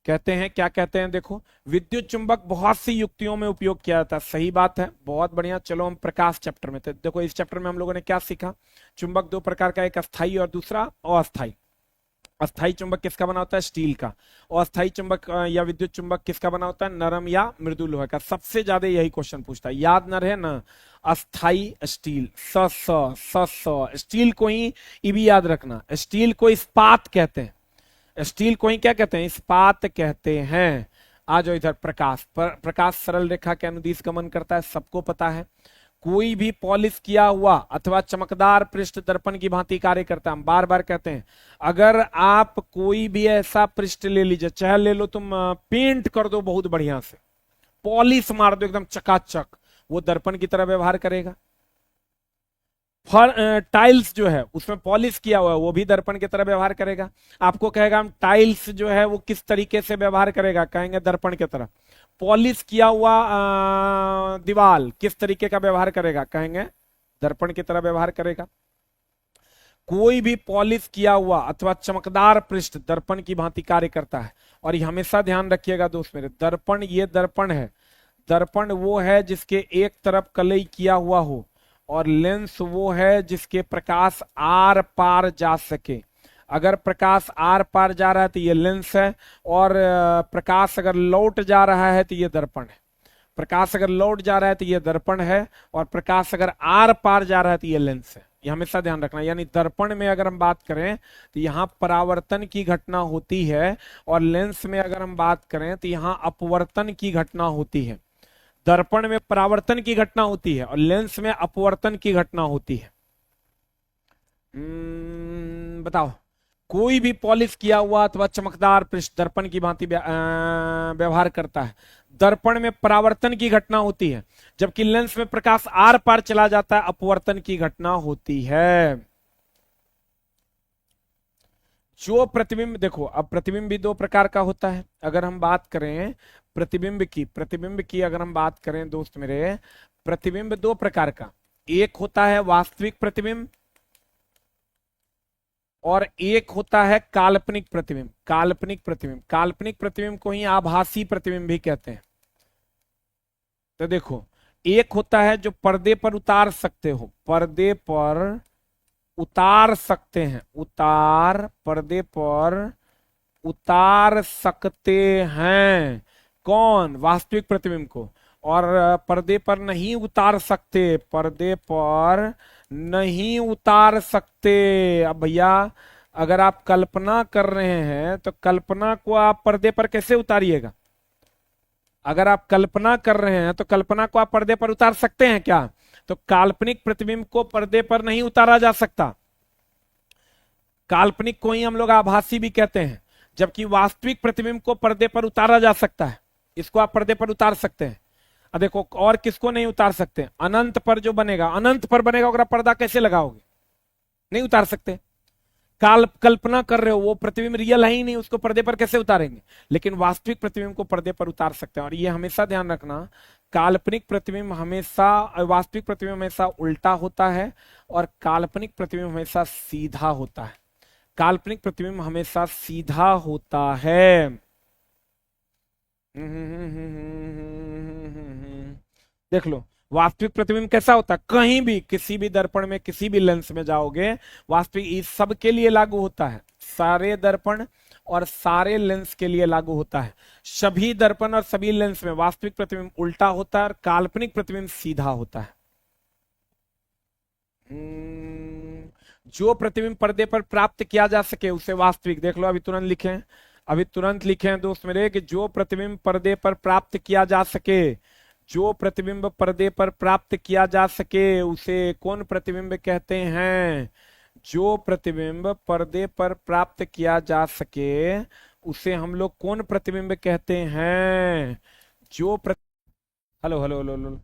कहते हैं। क्या कहते हैं? देखो, विद्युत चुंबक बहुत सी युक्तियों में उपयोग किया जाता है। सही बात है, बहुत बढ़िया। चलो हम प्रकाश चैप्टर में थे, देखो इस चैप्टर में हम लोगों ने क्या सीखा? चुंबक दो प्रकार का, एक अस्थाई और दूसरा अस्थाई। अस्थाई चुंबक किसका बना होता है? स्टील का। और अस्थाई चुंबक या विद्युत चुंबक किसका बना होता है? नरम या मृदु लोहे का। सबसे ज्यादा यही क्वेश्चन पूछता है, याद न रहे ना, अस्थाई स्टील, स्टील को ही ये भी याद रखना, स्टील को इस्पात कहते हैं। स्टील को ही क्या कहते हैं? इस्पात कहते हैं। आ जाओ इधर, प्रकाश सरल रेखा के अनुदिश गमन करता है, सबको पता है। कोई भी पॉलिश किया हुआ अथवा चमकदार पृष्ठ दर्पण की भांति कार्य करता है। हम बार बार कहते हैं, अगर आप कोई भी ऐसा पृष्ठ ले लीजिए, चाहे ले लो तुम पेंट कर दो बहुत बढ़िया से, पॉलिश मार दो एकदम चकाचक, वो दर्पण की तरह व्यवहार करेगा। टाइल्स जो है उसमें पॉलिश किया हुआ है, वो भी दर्पण की तरह व्यवहार करेगा। आपको कहेगा हम टाइल्स जो है वो किस तरीके से व्यवहार करेगा, कहेंगे दर्पण की तरह। पॉलिश किया हुआ दीवाल किस तरीके का व्यवहार करेगा, कहेंगे दर्पण की तरह व्यवहार करेगा। कोई भी पॉलिश किया हुआ अथवा चमकदार पृष्ठ दर्पण की भांति कार्य करता है। और ये हमेशा ध्यान रखिएगा दोस्त मेरे, दर्पण ये दर्पण है, दर्पण वो है जिसके एक तरफ कलई किया हुआ हो, और लेंस वो है जिसके प्रकाश आर पार जा सके। अगर प्रकाश आर पार जा रहा है तो ये लेंस है, और प्रकाश अगर लौट जा रहा है तो ये दर्पण है। प्रकाश अगर लौट जा रहा है तो ये दर्पण है, और प्रकाश अगर आर पार जा रहा है तो ये लेंस है। ये हमेशा ध्यान रखना। यानी दर्पण में अगर हम बात करें तो यहाँ परावर्तन की घटना होती है, और लेंस में अगर हम बात करें तो यहाँ अपवर्तन की घटना होती है। दर्पण में परावर्तन की घटना होती है और लेंस में अपवर्तन की घटना होती है। बताओ, कोई भी पॉलिश किया हुआ अथवा चमकदार पृष्ठ दर्पण की भांति व्यवहार करता है। दर्पण में परावर्तन की घटना होती है, जबकि लेंस में प्रकाश आर पार चला जाता है, अपवर्तन की घटना होती है। जो प्रतिबिंब, देखो अब प्रतिबिंब भी दो प्रकार का होता है। अगर हम बात करें प्रतिबिंब की अगर हम बात करें दोस्त मेरे, प्रतिबिंब दो प्रकार का, एक होता है वास्तविक प्रतिबिंब और एक होता है काल्पनिक प्रतिबिंब। काल्पनिक प्रतिबिंब को ही आभासी प्रतिबिंब भी कहते हैं। तो देखो, एक होता है जो पर्दे पर उतार सकते हो, पर्दे पर उतार सकते हैं, पर्दे पर उतार सकते हैं, कौन? वास्तविक प्रतिबिंब को। और पर्दे पर नहीं उतार सकते, पर्दे पर नहीं उतार सकते। अब भैया अगर आप कल्पना कर रहे हैं तो कल्पना को आप पर्दे पर कैसे उतारिएगा? अगर आप कल्पना कर रहे हैं तो कल्पना को आप पर्दे पर उतार सकते हैं क्या? तो काल्पनिक प्रतिबिंब को पर्दे पर नहीं उतारा जा सकता। काल्पनिक को ही हम लोग आभासी भी कहते हैं, जबकि वास्तविक प्रतिबिंब को पर्दे पर उतारा जा सकता है। इसको आप पर्दे पर उतार सकते हैं। अब देखो, और किसको नहीं उतार सकते? अनंत पर जो बनेगा, अनंत पर बनेगा, अगर पर्दा कैसे लगाओगे? नहीं उतार सकते। कल्पना कर रहे हो, वो प्रतिबिंब रियल है ही नहीं, उसको पर्दे पर कैसे उतारेंगे? लेकिन वास्तविक प्रतिबिंब को पर्दे पर उतार सकते हैं। और ये हमेशा ध्यान रखना, काल्पनिक प्रतिबिंब हमेशा, वास्तविक प्रतिबिंब हमेशा उल्टा होता है, और काल्पनिक प्रतिबिंब हमेशा सीधा होता है। काल्पनिक प्रतिबिंब हमेशा सीधा होता है। देख लो, वास्तविक प्रतिबिंब कैसा होता है, कहीं भी किसी भी दर्पण में किसी भी लेंस में जाओगे, वास्तविक इस सब के लिए लागू होता है, सारे दर्पण और सारे लेंस के लिए लागू होता है। सभी दर्पण और सभी लेंस में वास्तविक प्रतिबिंब उल्टा होता है और काल्पनिक प्रतिबिंब सीधा होता है। जो प्रतिबिंब पर्दे पर प्राप्त किया जा सके उसे वास्तविक, देख लो अभी तुरंत लिखें दोस्त मेरे कि जो प्रतिबिंब पर्दे पर प्राप्त किया जा सके, जो प्रतिबिंब पर्दे पर प्राप्त किया जा सके उसे कौन प्रतिबिंब कहते हैं, जो प्रतिबिंब पर्दे पर प्राप्त किया जा सके उसे हम लोग कौन प्रतिबिंब कहते हैं, जो हेलो हेलो हेलो हेलो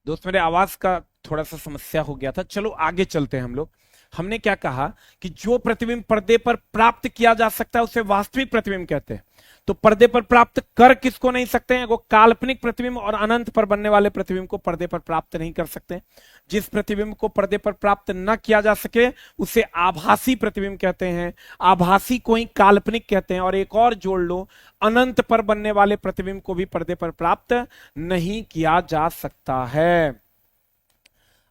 दोस्त मेरे आवाज का थोड़ा सा समस्या हो गया था, चलो आगे चलते हैं हम लोग। हमने क्या कहा कि जो प्रतिबिंब पर्दे पर प्राप्त किया जा सकता है उसे वास्तविक प्रतिबिंब कहते हैं। तो पर्दे पर प्राप्त कर किसको नहीं सकते हैं, वो काल्पनिक प्रतिबिंब और अनंत पर बनने वाले प्रतिबिंब को पर्दे पर प्राप्त नहीं कर सकते। जिस प्रतिबिंब को पर्दे पर प्राप्त न किया जा सके उसे आभासी प्रतिबिंब कहते हैं, आभासी को ही काल्पनिक कहते हैं। और एक और जोड़ लो, अनंत पर बनने वाले प्रतिबिंब को भी पर्दे पर प्राप्त नहीं किया जा सकता है।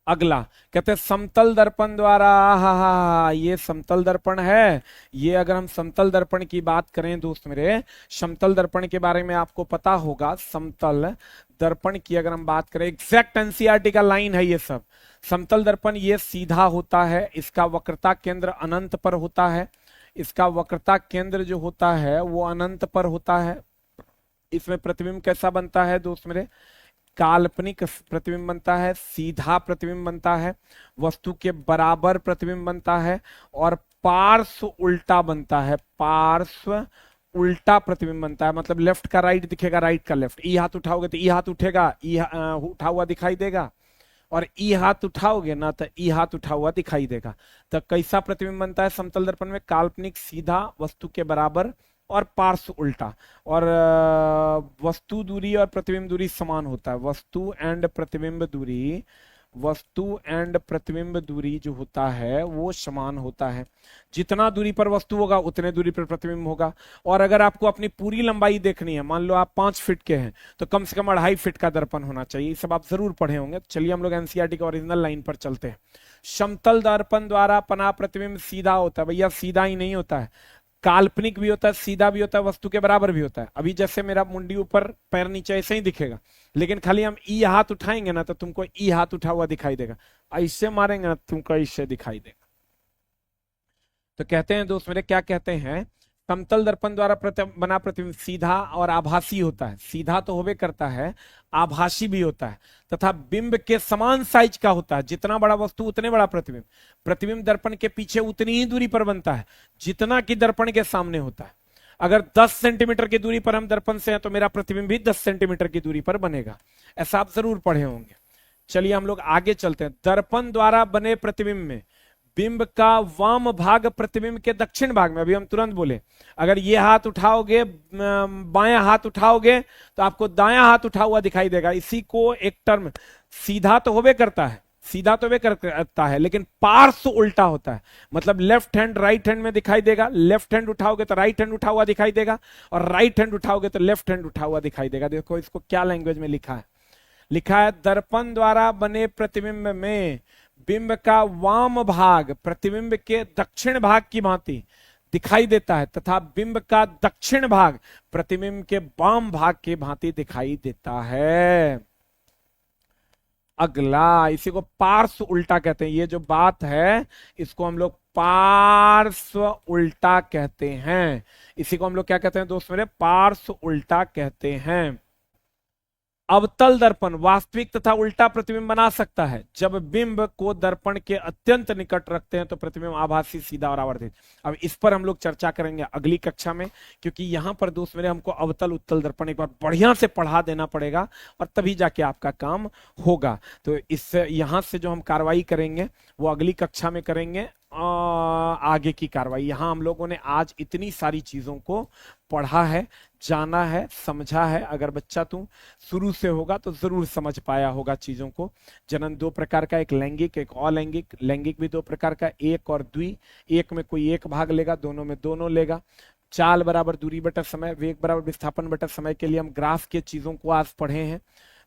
अगला कहते हैं समतल दर्पण द्वारा, हा ये समतल दर्पण है। ये अगर हम समतल दर्पण की बात करें दोस्त मेरे, समतल दर्पण के बारे में आपको पता होगा। समतल दर्पण की अगर हम बात करें, एग्जैक्ट एनसीईआरटी का लाइन है ये सब। समतल दर्पण ये सीधा होता है, इसका वक्रता केंद्र अनंत पर होता है, इसका वक्रता केंद्र जो होता है वो अनंत पर होता है। इसमें प्रतिबिंब कैसा बनता है दोस्त मेरे, काल्पनिक प्रतिबिंब बनता है, सीधा प्रतिबिंब बनता है, वस्तु के बराबर प्रतिबिंब बनता है और पार्श्व उल्टा बनता है, पार्श्व उल्टा प्रतिबिंब बनता है। मतलब लेफ्ट का राइट दिखेगा, राइट का लेफ्ट। ई हाथ उठाओगे तो ई हाथ उठेगा, ई उठा हुआ दिखाई देगा, और ई हाथ उठाओगे ना तो ई हाथ उठा हुआ दिखाई देगा। तो कैसा प्रतिबिंब बनता है समतल दर्पण में, काल्पनिक, सीधा, वस्तु के बराबर और पार्श्व उल्टा। और वस्तु दूरी और प्रतिबिंब दूरी समान होता है, वस्तु एंड प्रतिबिंब दूरी, वस्तु एंड प्रतिबिंब दूरी जो होता है वो समान होता है। जितना दूरी पर वस्तु होगा उतने दूरी पर प्रतिबिंब होगा। और अगर आपको अपनी पूरी लंबाई देखनी है, मान लो आप 5 फीट के हैं तो कम से कम 2.5 फीट का दर्पण होना चाहिए। ये सब आप जरूर पढ़े होंगे। चलिए हम लोग एनसीईआरटी के ओरिजिनल लाइन पर चलते हैं। समतल दर्पण द्वारा पना प्रतिबिंब सीधा होता है। भैया सीधा ही नहीं होता है, काल्पनिक भी होता है, सीधा भी होता है, वस्तु के बराबर भी होता है। अभी जैसे मेरा मुंडी ऊपर पैर नीचे ऐसे ही दिखेगा, लेकिन खाली हम ई हाथ उठाएंगे ना तो तुमको ई हाथ उठा हुआ दिखाई देगा, ऐसे मारेंगे ना तुमको ऐसे दिखाई देगा। तो कहते हैं दोस्त मेरे, क्या कहते हैं, समतल दर्पण द्वारा बना प्रतिबिंब सीधा और आभासी होता है। सीधा तो होबे करता है, आभासी भी होता है, तथा बिंब के समान साइज का होता है। जितना बड़ा वस्तु उतने बड़ा प्रतिबिंब। प्रतिबिंब दर्पण के पीछे उतनी ही दूरी पर बनता है जितना कि दर्पण के सामने होता है। अगर 10 सेंटीमीटर की दूरी पर हम दर्पण से हैं तो मेरा प्रतिबिंब भी 10 सेंटीमीटर की दूरी पर बनेगा। ऐसा आप जरूर पढ़े होंगे। चलिए हम लोग आगे चलते हैं। दर्पण द्वारा बने प्रतिबिंब में बिंब का वाम भाग प्रतिबिंब के दक्षिण भाग में, अभी हम तुरंत बोले, अगर ये हाथ उठाओगे, बायां हाथ उठाओगे तो आपको दायां हाथ उठा हुआ दिखाई देगा। इसी को एक टर्म, सीधा तो होबे करता है, सीधा तो वे करता है, लेकिन पार्श्व उल्टा होता है। मतलब लेफ्ट हैंड राइट हैंड में दिखाई देगा, लेफ्ट हैंड उठाओगे तो राइट हैंड उठा हुआ दिखाई देगा, और राइट हैंड उठाओगे तो लेफ्ट हैंड उठा हुआ दिखाई देगा। देखो इसको क्या लैंग्वेज में लिखा है, लिखा है दर्पण द्वारा बने प्रतिबिंब में बिंब का वाम भाग प्रतिबिंब के दक्षिण भाग की भांति दिखाई देता है, तथा बिंब का दक्षिण भाग प्रतिबिंब के वाम भाग के भांति दिखाई देता है। अगला, इसी को पार्श्व उल्टा कहते हैं। ये जो बात है इसको हम लोग पार्श्व उल्टा कहते हैं। इसी को हम लोग क्या कहते हैं दोस्त मेरे, पार्श्व उल्टा कहते हैं। अवतल दर्पण वास्तविक तथा उल्टा प्रतिबिंब बना सकता है। जब बिंब को दर्पण के अत्यंत निकट रखते हैं तो प्रतिबिंब आभासी, सीधा और आवर्धित। अब इस पर हम लोग चर्चा करेंगे अगली कक्षा में, क्योंकि यहां पर दोस्त मेरे हमको अवतल उत्तल दर्पण एक बार बढ़िया से पढ़ा देना पड़ेगा और तभी जाके आपका काम होगा। तो इस यहां से जो हम कार्रवाई करेंगे वो अगली कक्षा में करेंगे। आगे की कार्रवाई, यहां हम लोगों ने आज इतनी सारी चीजों को पढ़ा है, जाना है, समझा है। अगर बच्चा तू शुरू से होगा तो जरूर समझ पाया होगा चीजों को। जनन 2 प्रकार का, एक लैंगिक एक अलैंगिक। लैंगिक भी 2 प्रकार का, एक और द्वि। एक में कोई एक भाग लेगा, दोनों में दोनों लेगा। चाल बराबर दूरी बटा समय, वेग बराबर विस्थापन बटा समय के लिए हम ग्राफ के चीजों को आज पढ़े हैं।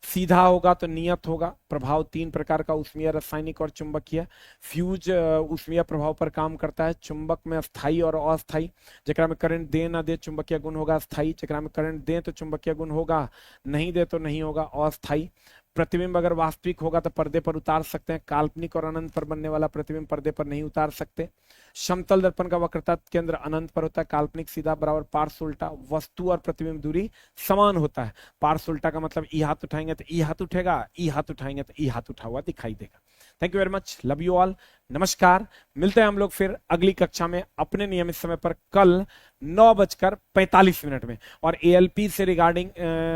सीधा होगा तो नियत होगा। प्रभाव तीन प्रकार का, ऊष्मीय, रासायनिक और चुंबकीय। फ्यूज ऊष्मीय प्रभाव पर काम करता है। चुंबक में स्थायी और अस्थायी। जेकरा में करंट दे ना दे चुंबकीय गुण होगा स्थायी, जेकरा में करंट दे तो चुंबकीय गुण होगा, नहीं दे तो नहीं होगा, अस्थायी। प्रतिबिंब अगर वास्तविक होगा तो पर्दे पर उतार सकते हैं, काल्पनिक और अनंत पर बनने वाला प्रतिबिंब पर्दे पर नहीं उतार सकते। समतल दर्पण का वक्रता केंद्र अनंत पर होता है, काल्पनिक सीधा बराबर पार्श्व उल्टा। वस्तु और प्रतिबिंब दूरी समान होता है। पार्श्व उल्टा का मतलब ई हाथ उठाएंगे तो ई हाथ उठेगा, ई हाथ उठाएंगे तो ई हाथ उठा हुआ दिखाई देगा। Thank you very much, love you all, नमस्कार। मिलते हैं हम लोग फिर अगली कक्षा में अपने नियमित समय पर कल 9:45 में। और एएलपी से रिगार्डिंग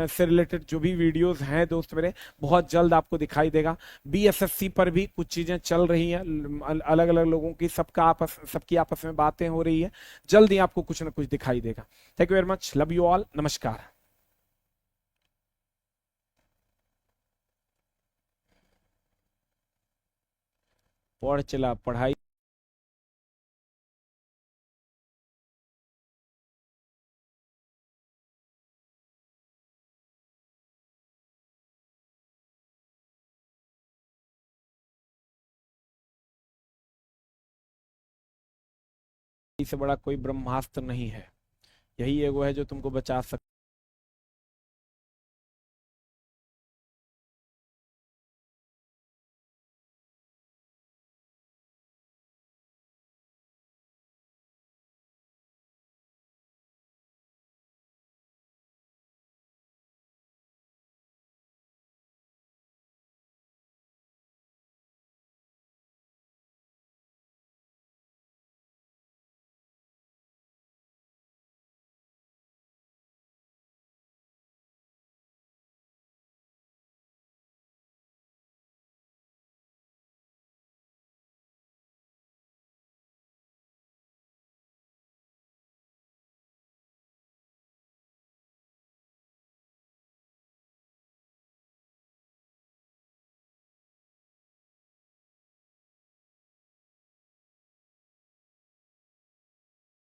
से रिलेटेड जो भी वीडियोस हैं दोस्त मेरे, बहुत जल्द आपको दिखाई देगा। बीएसएससी पर भी कुछ चीजें चल रही हैं, अलग अलग लोगों की सबकी आपस में बातें हो रही है। जल्द ही आपको कुछ ना कुछ दिखाई देगा। Thank you very much, love you all, नमस्कार। पढ़ चला पढ़ाई से बड़ा कोई ब्रह्मास्त्र नहीं है। यही एगो है जो तुमको बचा सकता